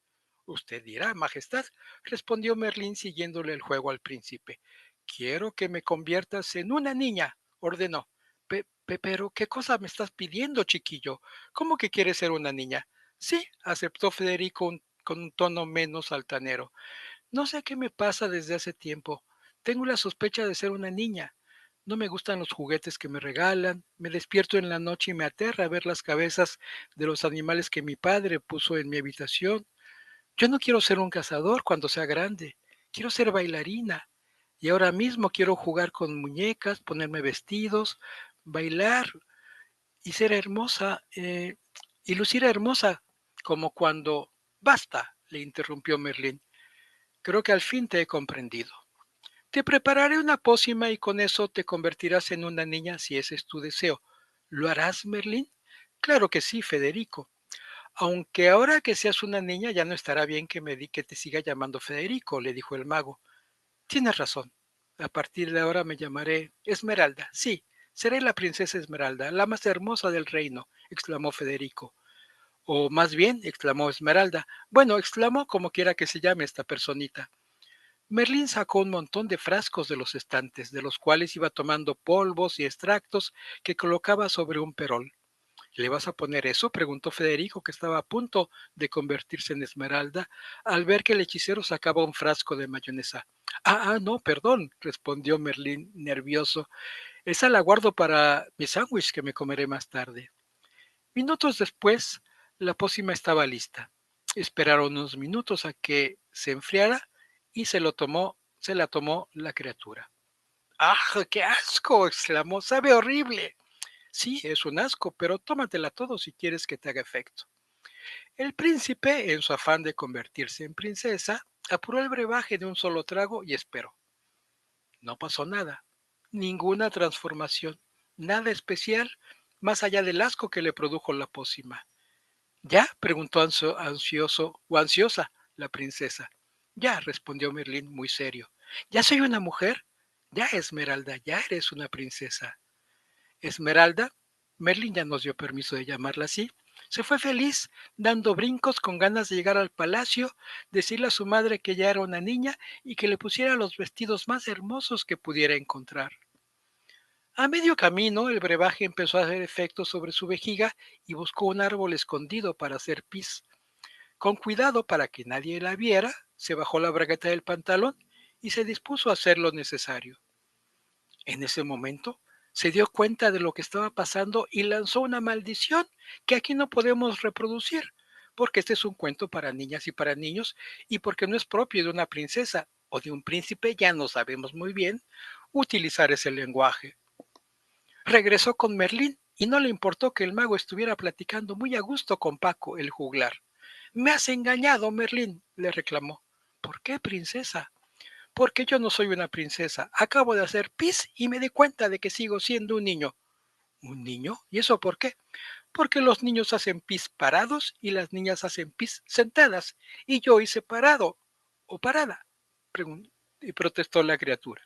Usted dirá, Majestad, respondió Merlín siguiéndole el juego al príncipe. Quiero que me conviertas en una niña, ordenó. Pero, ¿qué cosa me estás pidiendo, chiquillo? ¿Cómo que quieres ser una niña? Sí, aceptó Federico con un tono menos altanero. No sé qué me pasa desde hace tiempo. Tengo la sospecha de ser una niña. No me gustan los juguetes que me regalan. Me despierto en la noche y me aterra ver las cabezas de los animales que mi padre puso en mi habitación. Yo no quiero ser un cazador cuando sea grande. Quiero ser bailarina. Y ahora mismo quiero jugar con muñecas, ponerme vestidos, bailar y ser hermosa, y lucir hermosa, como cuando... Basta, le interrumpió Merlín. Creo que al fin te he comprendido. Te prepararé una pócima y con eso te convertirás en una niña si ese es tu deseo. ¿Lo harás, Merlín? Claro que sí, Federico. Aunque ahora que seas una niña ya no estará bien que te siga llamando Federico, le dijo el mago. Tienes razón. A partir de ahora me llamaré Esmeralda. Sí, seré la princesa Esmeralda, la más hermosa del reino, exclamó Federico. O más bien, exclamó Esmeralda. Bueno, exclamó como quiera que se llame esta personita. Merlín sacó un montón de frascos de los estantes, de los cuales iba tomando polvos y extractos que colocaba sobre un perol. ¿Le vas a poner eso?, preguntó Federico, que estaba a punto de convertirse en Esmeralda, al ver que el hechicero sacaba un frasco de mayonesa. No, perdón, respondió Merlín nervioso. Esa la guardo para mi sándwich que me comeré más tarde. Minutos después, la pócima estaba lista. Esperaron unos minutos a que se enfriara y se la tomó la criatura. ¡Ah, qué asco!, exclamó. ¡Sabe horrible! Sí, es un asco, pero tómatela todo si quieres que te haga efecto. El príncipe, en su afán de convertirse en princesa, apuró el brebaje de un solo trago y esperó. No pasó nada, ninguna transformación, nada especial, más allá del asco que le produjo la pócima. ¿Ya? Preguntó ansioso o ansiosa la princesa. Ya, respondió Merlín muy serio. ¿Ya soy una mujer? Ya, Esmeralda, ya eres una princesa. Esmeralda, Merlín ya nos dio permiso de llamarla así, se fue feliz, dando brincos con ganas de llegar al palacio, decirle a su madre que ya era una niña y que le pusiera los vestidos más hermosos que pudiera encontrar. A medio camino, el brebaje empezó a hacer efecto sobre su vejiga y buscó un árbol escondido para hacer pis. Con cuidado para que nadie la viera, se bajó la bragueta del pantalón y se dispuso a hacer lo necesario. En ese momento, se dio cuenta de lo que estaba pasando y lanzó una maldición que aquí no podemos reproducir, porque este es un cuento para niñas y para niños y porque no es propio de una princesa o de un príncipe, ya no sabemos muy bien utilizar ese lenguaje. Regresó con Merlín y no le importó que el mago estuviera platicando muy a gusto con Paco, el juglar. Me has engañado, Merlín, le reclamó. ¿Por qué, princesa? Porque yo no soy una princesa. Acabo de hacer pis y me di cuenta de que sigo siendo un niño. ¿Un niño? ¿Y eso por qué? Porque los niños hacen pis parados y las niñas hacen pis sentadas. Y yo hice parado o parada, y protestó la criatura.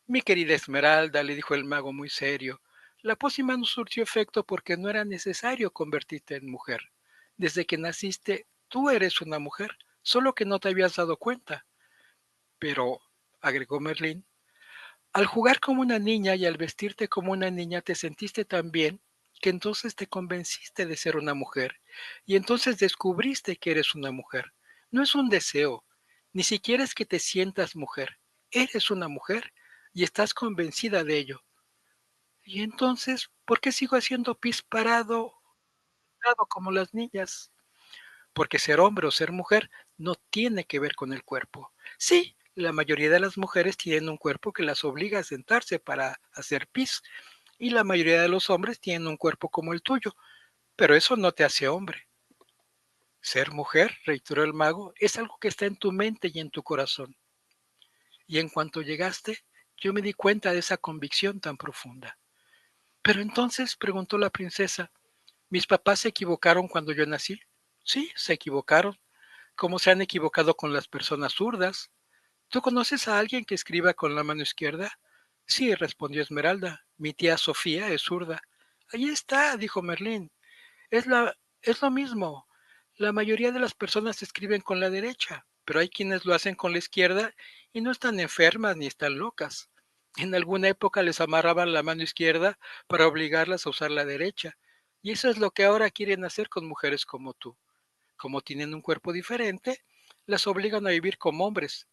Mi querida Esmeralda, le dijo el mago muy serio, la pócima no surtió efecto porque no era necesario convertirte en mujer. Desde que naciste, tú eres una mujer, solo que no te habías dado cuenta. Pero, agregó Merlín, al jugar como una niña y al vestirte como una niña te sentiste tan bien que entonces te convenciste de ser una mujer y entonces descubriste que eres una mujer. No es un deseo, ni siquiera es que te sientas mujer. Eres una mujer y estás convencida de ello. Y entonces, ¿por qué sigo haciendo pis parado como las niñas? Porque ser hombre o ser mujer no tiene que ver con el cuerpo. Sí, la mayoría de las mujeres tienen un cuerpo que las obliga a sentarse para hacer pis y la mayoría de los hombres tienen un cuerpo como el tuyo, pero eso no te hace hombre. Ser mujer, reiteró el mago, es algo que está en tu mente y en tu corazón. Y en cuanto llegaste, yo me di cuenta de esa convicción tan profunda. Pero entonces, preguntó la princesa, ¿mis papás se equivocaron cuando yo nací? Sí, se equivocaron, como se han equivocado con las personas zurdas. ¿Tú conoces a alguien que escriba con la mano izquierda? Sí, respondió Esmeralda. Mi tía Sofía es zurda. Ahí está, dijo Merlín. Es, la, es lo mismo. La mayoría de las personas escriben con la derecha, pero hay quienes lo hacen con la izquierda y no están enfermas ni están locas. En alguna época les amarraban la mano izquierda para obligarlas a usar la derecha. Y eso es lo que ahora quieren hacer con mujeres como tú. Como tienen un cuerpo diferente, las obligan a vivir como hombres,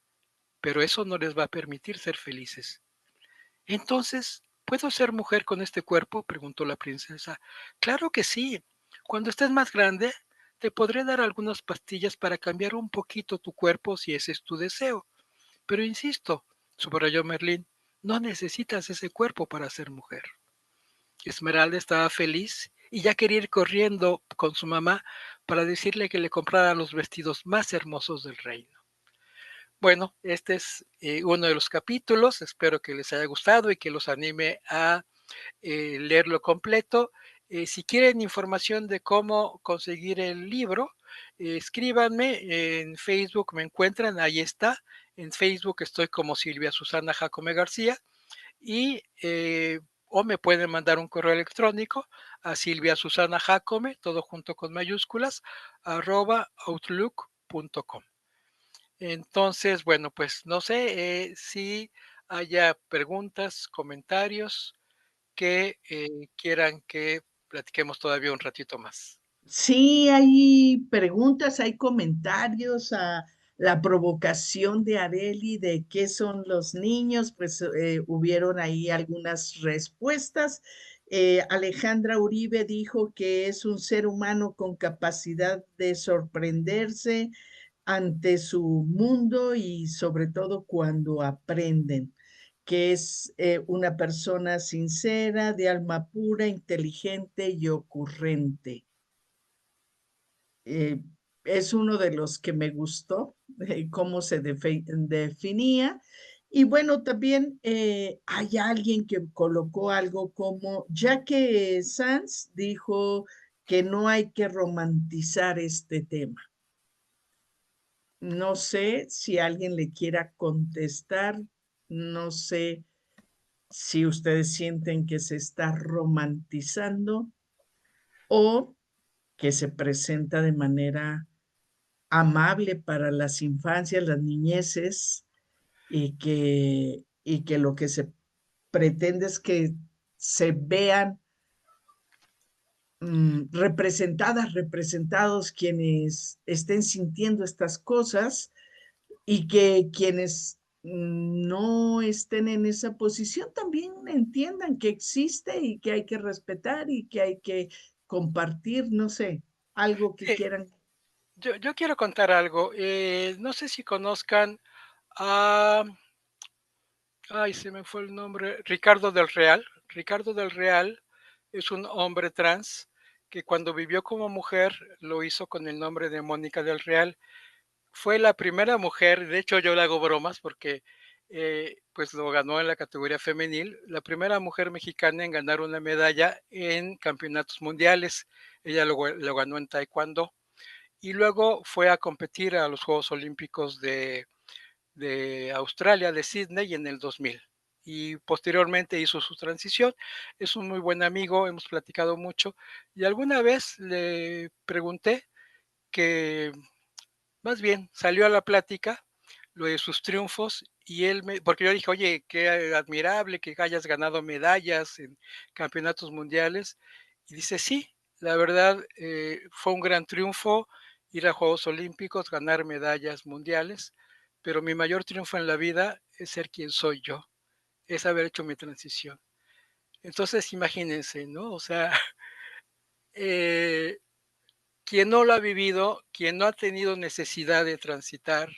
pero eso no les va a permitir ser felices. Entonces, ¿puedo ser mujer con este cuerpo?, preguntó la princesa. Claro que sí. Cuando estés más grande, te podré dar algunas pastillas para cambiar un poquito tu cuerpo si ese es tu deseo. Pero insisto, subrayó Merlín, no necesitas ese cuerpo para ser mujer. Esmeralda estaba feliz y ya quería ir corriendo con su mamá para decirle que le comprara los vestidos más hermosos del reino. Bueno, este es uno de los capítulos. Espero que les haya gustado y que los anime a leerlo completo. Si quieren información de cómo conseguir el libro, escríbanme en Facebook, me encuentran, ahí está. En Facebook estoy como Silvia Susana Jacome García y o me pueden mandar un correo electrónico a Silvia Susana Jacome, todo junto con mayúsculas, @outlook.com. Entonces, bueno, pues no sé si haya preguntas, comentarios que quieran que platiquemos todavía un ratito más. Sí, hay preguntas, hay comentarios a la provocación de Areli de qué son los niños, pues hubieron ahí algunas respuestas. Alejandra Uribe dijo que es un ser humano con capacidad de sorprenderse ante su mundo y sobre todo cuando aprenden, que es una persona sincera, de alma pura, inteligente y ocurrente. Es uno de los que me gustó, cómo se definía. Y bueno, también hay alguien que colocó algo como, ya que Sanz dijo que no hay que romantizar este tema. No sé si alguien le quiera contestar, no sé si ustedes sienten que se está romantizando o que se presenta de manera amable para las infancias, las niñeces, y que lo que se pretende es que se vean representados quienes estén sintiendo estas cosas y que quienes no estén en esa posición también entiendan que existe y que hay que respetar y que hay que compartir, no sé, algo que Sí, quieran. yo quiero contar algo. No sé si conozcan a, ay, se me fue el nombre, Ricardo del Real. Ricardo del Real es un hombre trans que cuando vivió como mujer lo hizo con el nombre de Mónica del Real. Fue la primera mujer, de hecho yo le hago bromas porque pues lo ganó en la categoría femenil, la primera mujer mexicana en ganar una medalla en campeonatos mundiales. Ella lo ganó en taekwondo y luego fue a competir a los Juegos Olímpicos de Australia, de Sydney, en el 2000. Y posteriormente hizo su transición. Es un muy buen amigo, hemos platicado mucho y alguna vez le pregunté que más bien, salió a la plática lo de sus triunfos y porque yo dije, oye, qué admirable que hayas ganado medallas en campeonatos mundiales. Y dice, sí, la verdad fue un gran triunfo ir a Juegos Olímpicos, ganar medallas mundiales, pero mi mayor triunfo en la vida es ser quien soy yo, es haber hecho mi transición. Entonces, imagínense, ¿no? O sea, eh, quien no lo ha vivido, quien no ha tenido necesidad de transitar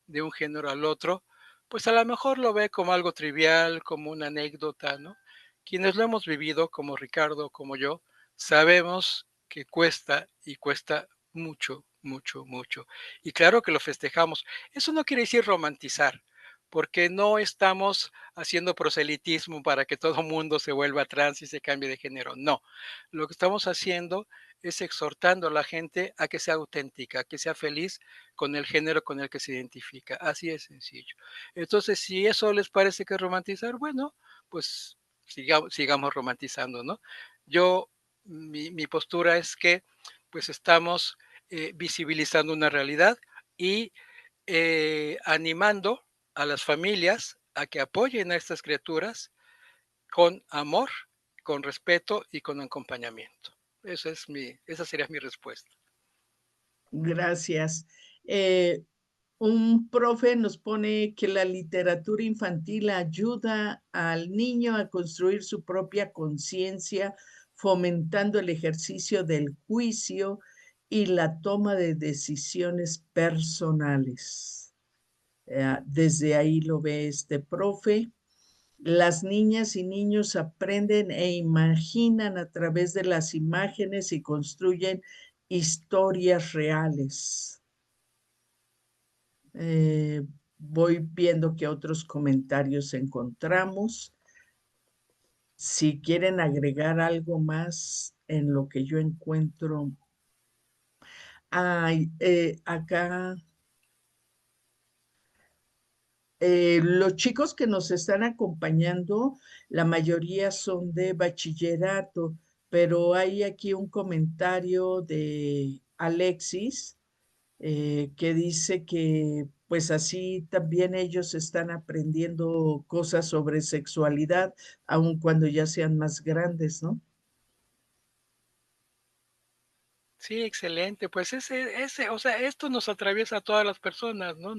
de un género al otro, pues a lo mejor lo ve como algo trivial, como una anécdota, ¿no? Quienes lo hemos vivido, como Ricardo, como yo, sabemos que cuesta y cuesta mucho, mucho, mucho. Y claro que lo festejamos. Eso no quiere decir romantizar, porque no estamos haciendo proselitismo para que todo mundo se vuelva trans y se cambie de género. No, lo que estamos haciendo es exhortando a la gente a que sea auténtica, que sea feliz con el género con el que se identifica. Así es sencillo. Entonces, si eso les parece que es romantizar, bueno, pues sigamos romantizando, ¿no? Yo, mi postura es que pues estamos visibilizando una realidad y animando a las familias a que apoyen a estas criaturas con amor, con respeto y con acompañamiento. Esa sería mi respuesta. Gracias. Un profe nos pone que la literatura infantil ayuda al niño a construir su propia conciencia, fomentando el ejercicio del juicio y la toma de decisiones personales. Desde ahí lo ve este profe. Las niñas y niños aprenden e imaginan a través de las imágenes y construyen historias reales. Voy viendo qué otros comentarios encontramos. Si quieren agregar algo más en lo que yo encuentro. Acá los chicos que nos están acompañando, la mayoría son de bachillerato, pero hay aquí un comentario de Alexis que dice que pues así también ellos están aprendiendo cosas sobre sexualidad, aun cuando ya sean más grandes, ¿no? Sí, excelente. Pues o sea, esto nos atraviesa a todas las personas, ¿no?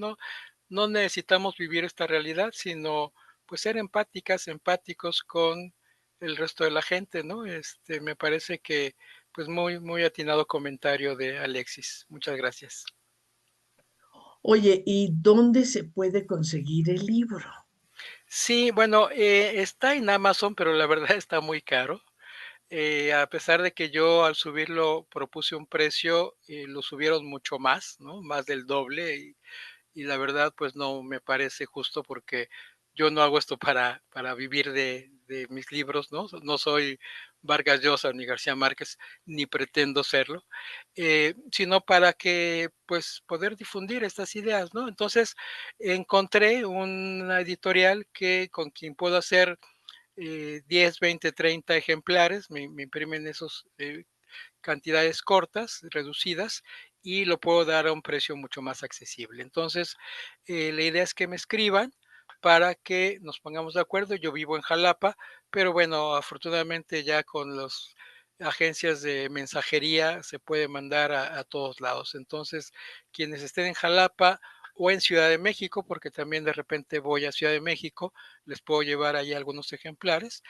No necesitamos vivir esta realidad, sino pues ser empáticas, empáticos con el resto de la gente, ¿no? Me parece que pues muy atinado comentario de Alexis. Muchas gracias. Oye, ¿y dónde se puede conseguir el libro? Sí, bueno, está en Amazon, pero la verdad está muy caro. A pesar de que yo al subirlo propuse un precio, lo subieron mucho más, ¿no? Más del doble y la verdad, pues no me parece justo porque yo no hago esto para vivir de mis libros, ¿no? No soy Vargas Llosa ni García Márquez, ni pretendo serlo, sino para que, pues, poder difundir estas ideas, ¿no? Entonces, encontré una editorial que con quien puedo hacer 10, 20, 30 ejemplares, me imprimen esos cantidades cortas, reducidas, y lo puedo dar a un precio mucho más accesible. Entonces, la idea es que me escriban para que nos pongamos de acuerdo. Yo vivo en Jalapa, pero bueno, afortunadamente ya con las agencias de mensajería se puede mandar a todos lados. Entonces, quienes estén en Jalapa o en Ciudad de México, porque también de repente voy a Ciudad de México, les puedo llevar ahí algunos ejemplares,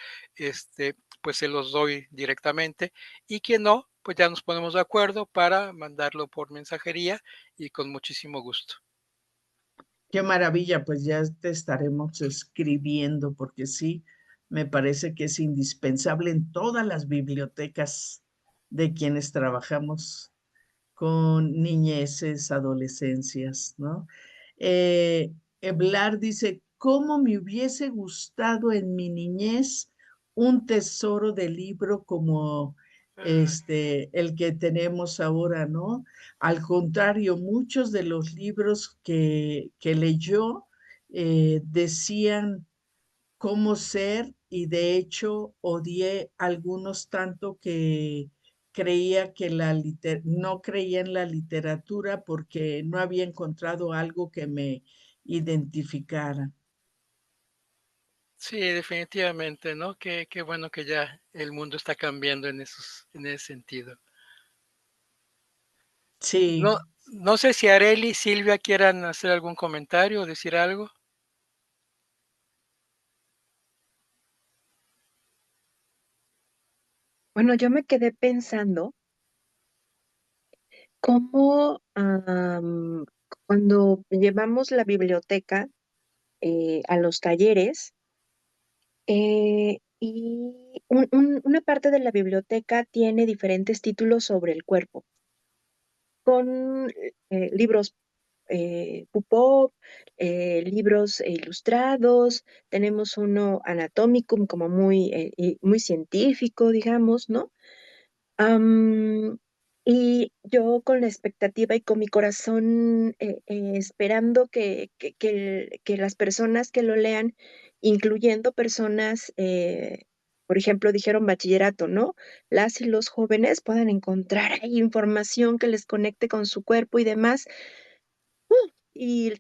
pues se los doy directamente y quien no, pues ya nos ponemos de acuerdo para mandarlo por mensajería y con muchísimo gusto. Qué maravilla, pues ya te estaremos escribiendo porque sí, me parece que es indispensable en todas las bibliotecas de quienes trabajamos con niñeces, adolescencias, ¿no? Eh, Eblar dice, ¿cómo me hubiese gustado en mi niñez un tesoro de libro como Ah, el que tenemos ahora, ¿no? Al contrario, muchos de los libros que leyó decían cómo ser y de hecho odié algunos tanto que creía que no creía en la literatura porque no había encontrado algo que me identificara. sí, definitivamente, ¿no? Qué bueno que ya el mundo está cambiando en ese sentido. Sí, No, no sé si Areli y Silvia quieran hacer algún comentario o decir algo. Bueno, yo me quedé pensando cómo cuando llevamos la biblioteca a los talleres, y una parte de la biblioteca tiene diferentes títulos sobre el cuerpo, con libros pop, libros ilustrados, tenemos uno anatómico como muy científico, digamos, ¿no? Am, y yo con la expectativa y con mi corazón esperando que las personas que lo lean, incluyendo personas, por ejemplo, dijeron bachillerato, ¿no? Las y los jóvenes puedan encontrar ahí información que les conecte con su cuerpo y demás. Y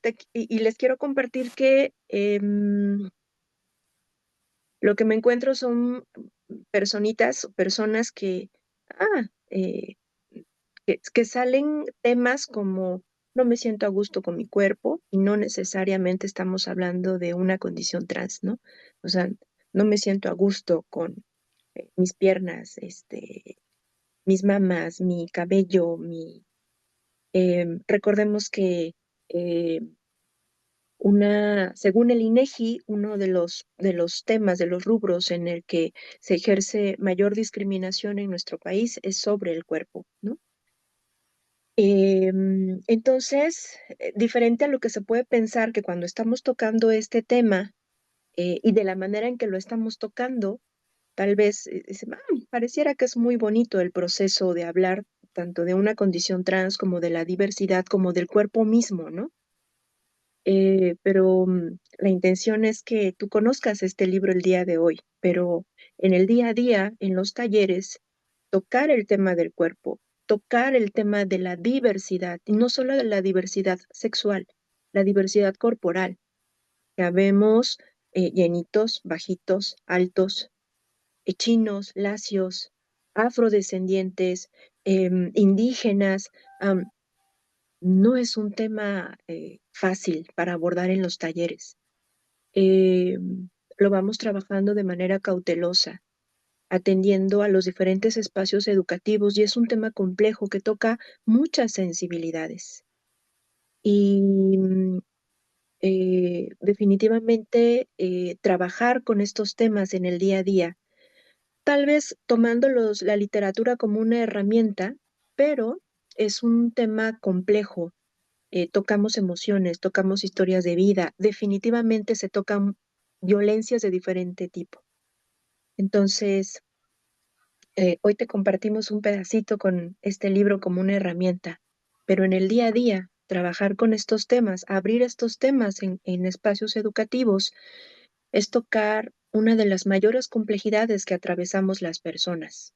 les quiero compartir que lo que me encuentro son personitas, personas ah, eh, que salen temas como no me siento a gusto con mi cuerpo y no necesariamente estamos hablando de una condición trans, ¿no? O sea, no me siento a gusto con mis piernas, mis mamas, mi cabello, recordemos que eh, según el INEGI, uno de los temas, de los rubros en el que se ejerce mayor discriminación en nuestro país es sobre el cuerpo, ¿no? Entonces, diferente a lo que se puede pensar que cuando estamos tocando este tema y de la manera en que lo estamos tocando, tal vez pareciera que es muy bonito el proceso de hablar tanto de una condición trans como de la diversidad, como del cuerpo mismo, ¿no? Pero la intención es que tú conozcas este libro el día de hoy, pero en el día a día, en los talleres, tocar el tema del cuerpo, tocar el tema de la diversidad, y no solo de la diversidad sexual, la diversidad corporal. Ya vemos llenitos, bajitos, altos, chinos, lacios, afrodescendientes, indígenas. No es un tema fácil para abordar en los talleres. Eh, lo vamos trabajando de manera cautelosa, atendiendo a los diferentes espacios educativos y es un tema complejo que toca muchas sensibilidades. Y definitivamente trabajar con estos temas en el día a día, tal vez tomándolos la literatura como una herramienta, pero es un tema complejo. Tocamos emociones, tocamos historias de vida, definitivamente se tocan violencias de diferente tipo. Entonces, hoy te compartimos un pedacito con este libro como una herramienta, pero en el día a día, trabajar con estos temas, abrir estos temas en espacios educativos, es tocar una de las mayores complejidades que atravesamos las personas,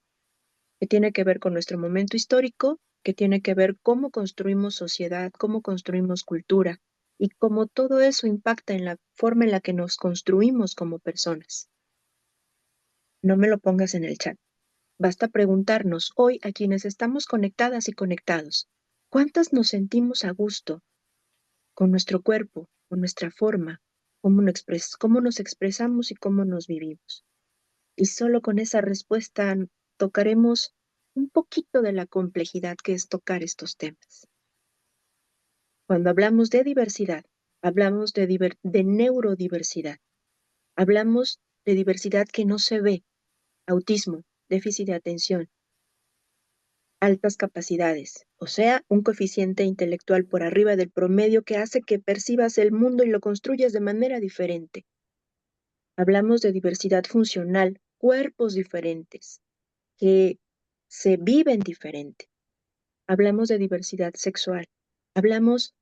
que tiene que ver con nuestro momento histórico, que tiene que ver cómo construimos sociedad, cómo construimos cultura y cómo todo eso impacta en la forma en la que nos construimos como personas. No me lo pongas en el chat. Basta preguntarnos hoy a quienes estamos conectadas y conectados, ¿cuántas nos sentimos a gusto con nuestro cuerpo, con nuestra forma, cómo nos expresamos y cómo nos vivimos? Y solo con esa respuesta tocaremos un poquito de la complejidad que es tocar estos temas. Cuando hablamos de diversidad, hablamos de neurodiversidad, hablamos de diversidad que no se ve, autismo, déficit de atención, altas capacidades, o sea, un coeficiente intelectual por arriba del promedio que hace que percibas el mundo y lo construyas de manera diferente. Hablamos de diversidad funcional, cuerpos diferentes, que se viven diferente. Hablamos de diversidad sexual. Hablamos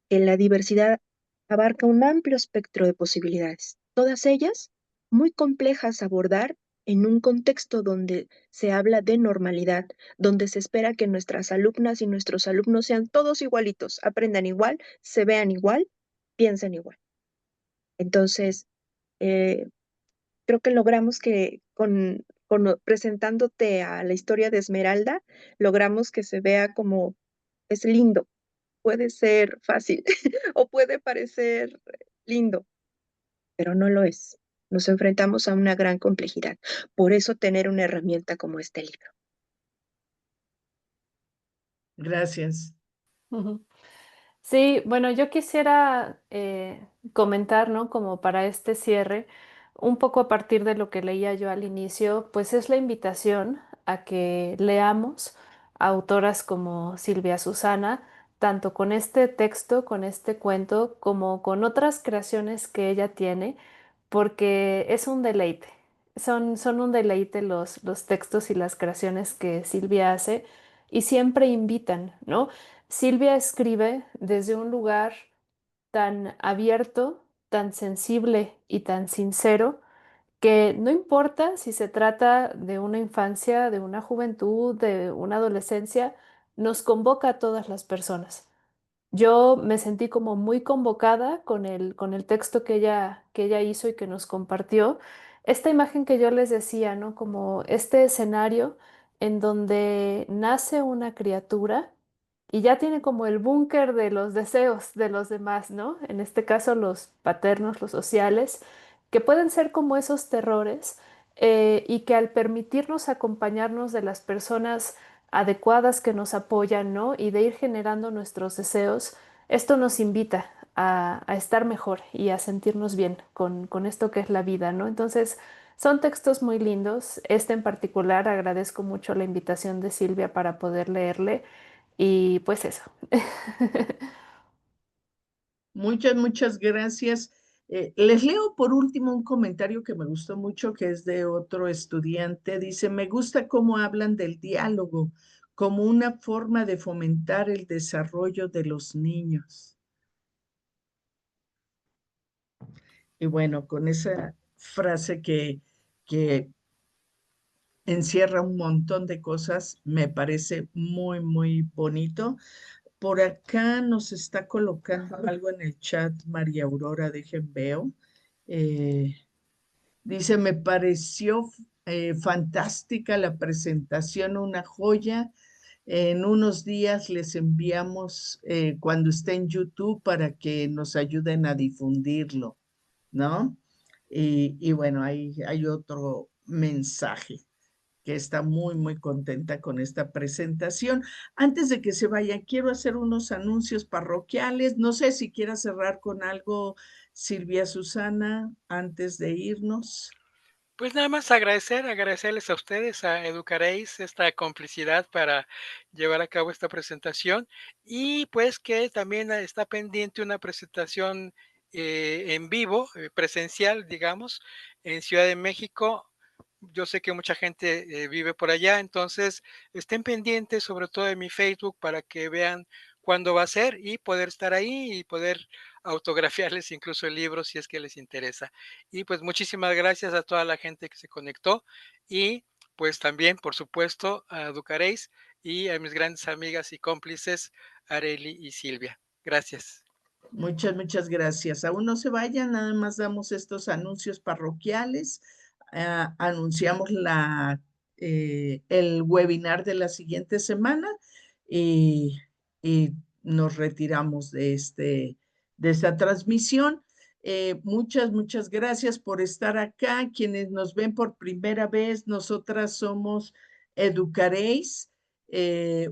que la diversidad abarca un amplio espectro de posibilidades, todas ellas muy complejas a abordar en un contexto donde se habla de normalidad, donde se espera que nuestras alumnas y nuestros alumnos sean todos igualitos, aprendan igual, se vean igual, piensen igual. Entonces, creo que logramos que presentándote a la historia de Esmeralda, logramos que se vea como es lindo. Puede ser fácil o puede parecer lindo, pero no lo es. Nos enfrentamos a una gran complejidad. Por eso tener una herramienta como este libro. Gracias. Ujú. Sí, bueno, yo quisiera comentar, ¿no? Como para este cierre, un poco a partir de lo que leía yo al inicio, pues es la invitación a que leamos a autoras como Silvia Susana, tanto con este texto, con este cuento, como con otras creaciones que ella tiene, porque es un deleite. Son un deleite los textos y las creaciones que Silvia hace y siempre invitan, ¿no? Silvia escribe desde un lugar tan abierto, tan sensible y tan sincero que no importa si se trata de una infancia, de una juventud, de una adolescencia, nos convoca a todas las personas. Yo me sentí como muy convocada con el texto que ella hizo y que nos compartió. Esta imagen que yo les decía, ¿no? Como este escenario en donde nace una criatura y ya tiene como el búnker de los deseos de los demás, ¿no? En este caso los paternos, los sociales, que pueden ser como esos terrores y que al permitirnos acompañarnos de las personas adecuadas que nos apoyan, ¿no? Y de ir generando nuestros deseos, esto nos invita a estar mejor y a sentirnos bien con esto que es la vida, ¿no? Entonces, son textos muy lindos. Este en particular, agradezco mucho la invitación de Silvia para poder leerle y pues eso. Muchas gracias. Les leo por último un comentario que me gustó mucho, que es de otro estudiante. Dice, me gusta cómo hablan del diálogo como una forma de fomentar el desarrollo de los niños. Y bueno, con esa frase que encierra un montón de cosas, me parece muy bonito. Por acá nos está colocando algo en el chat María Aurora, dejen veo. Eh, Dice, me pareció fantástica la presentación, una joya. En unos días les enviamos cuando esté en YouTube para que nos ayuden a difundirlo, ¿no? Y bueno, hay otro mensaje. que está muy, muy contenta con esta presentación. Antes de que se vaya, quiero hacer unos anuncios parroquiales. No sé si quiera cerrar con algo, Silvia Susana, antes de irnos. Pues nada más agradecerles a ustedes, a Educaréis, esta complicidad para llevar a cabo esta presentación y pues que también está pendiente una presentación en vivo, presencial, digamos, en Ciudad de México. Yo sé que mucha gente vive por allá, entonces estén pendientes sobre todo de mi Facebook para que vean cuándo va a ser y poder estar ahí y poder autografiarles incluso el libro si es que les interesa. Y pues muchísimas gracias a toda la gente que se conectó y pues también, por supuesto, a Educaréis y a mis grandes amigas y cómplices, Areli y Silvia. Gracias. Muchas, muchas gracias. Aún no se vayan, nada más damos estos anuncios parroquiales. Anunciamos el webinar de la siguiente semana y, y nos retiramos de esta transmisión. Muchas, muchas gracias por estar acá. Quienes nos ven por primera vez, nosotras somos Educaréis,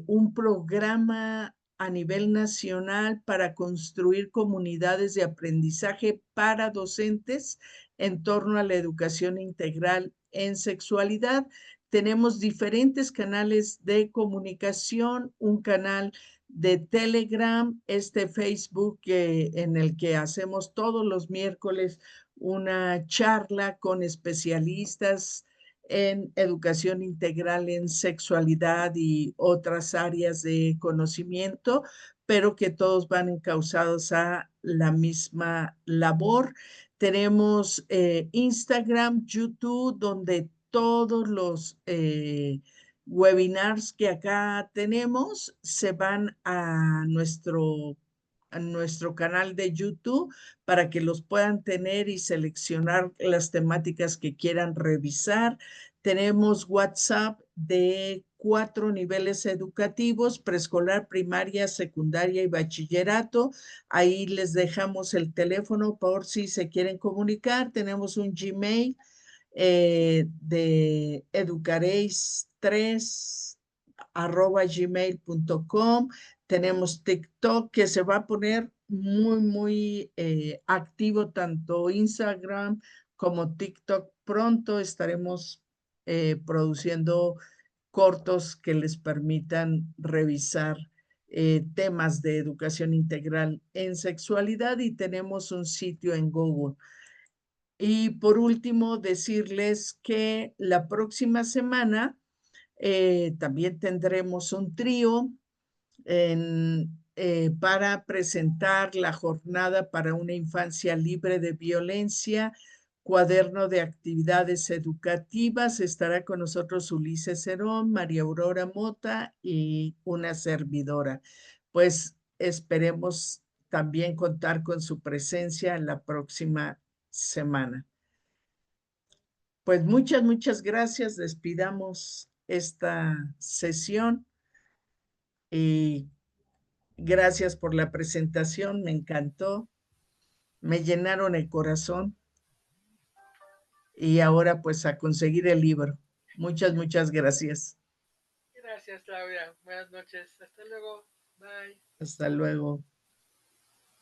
un programa a nivel nacional para construir comunidades de aprendizaje para docentes en torno a la educación integral en sexualidad. Tenemos diferentes canales de comunicación, un canal de Telegram, Facebook en el que hacemos todos los miércoles una charla con especialistas en educación integral en sexualidad y otras áreas de conocimiento, pero que todos van encausados a la misma labor. Tenemos Instagram, YouTube, donde todos los webinars que acá tenemos se van a nuestro canal de YouTube para que los puedan tener y seleccionar las temáticas que quieran revisar. Tenemos WhatsApp de 4 niveles educativos: preescolar, primaria, secundaria y bachillerato. Ahí les dejamos el teléfono por si se quieren comunicar. Tenemos un Gmail de educareis3@gmail.com. Tenemos TikTok, que se va a poner muy, muy activo, tanto Instagram como TikTok. Pronto estaremos produciendo cortos que les permitan revisar temas de educación integral en sexualidad, y tenemos un sitio en Google. Y por último, decirles que la próxima semana también tendremos un trío para presentar la jornada para una infancia libre de violencia, cuaderno de actividades educativas. Estará con nosotros Ulises Cerón, María Aurora Mota y una servidora. Pues esperemos también contar con su presencia en la próxima semana. Pues muchas, muchas gracias. Despidamos esta sesión y gracias por la presentación. Me encantó. Me llenaron el corazón. Y ahora pues a conseguir el libro. Muchas, muchas gracias. Gracias, Claudia. Buenas noches. Hasta luego. Bye. Hasta luego.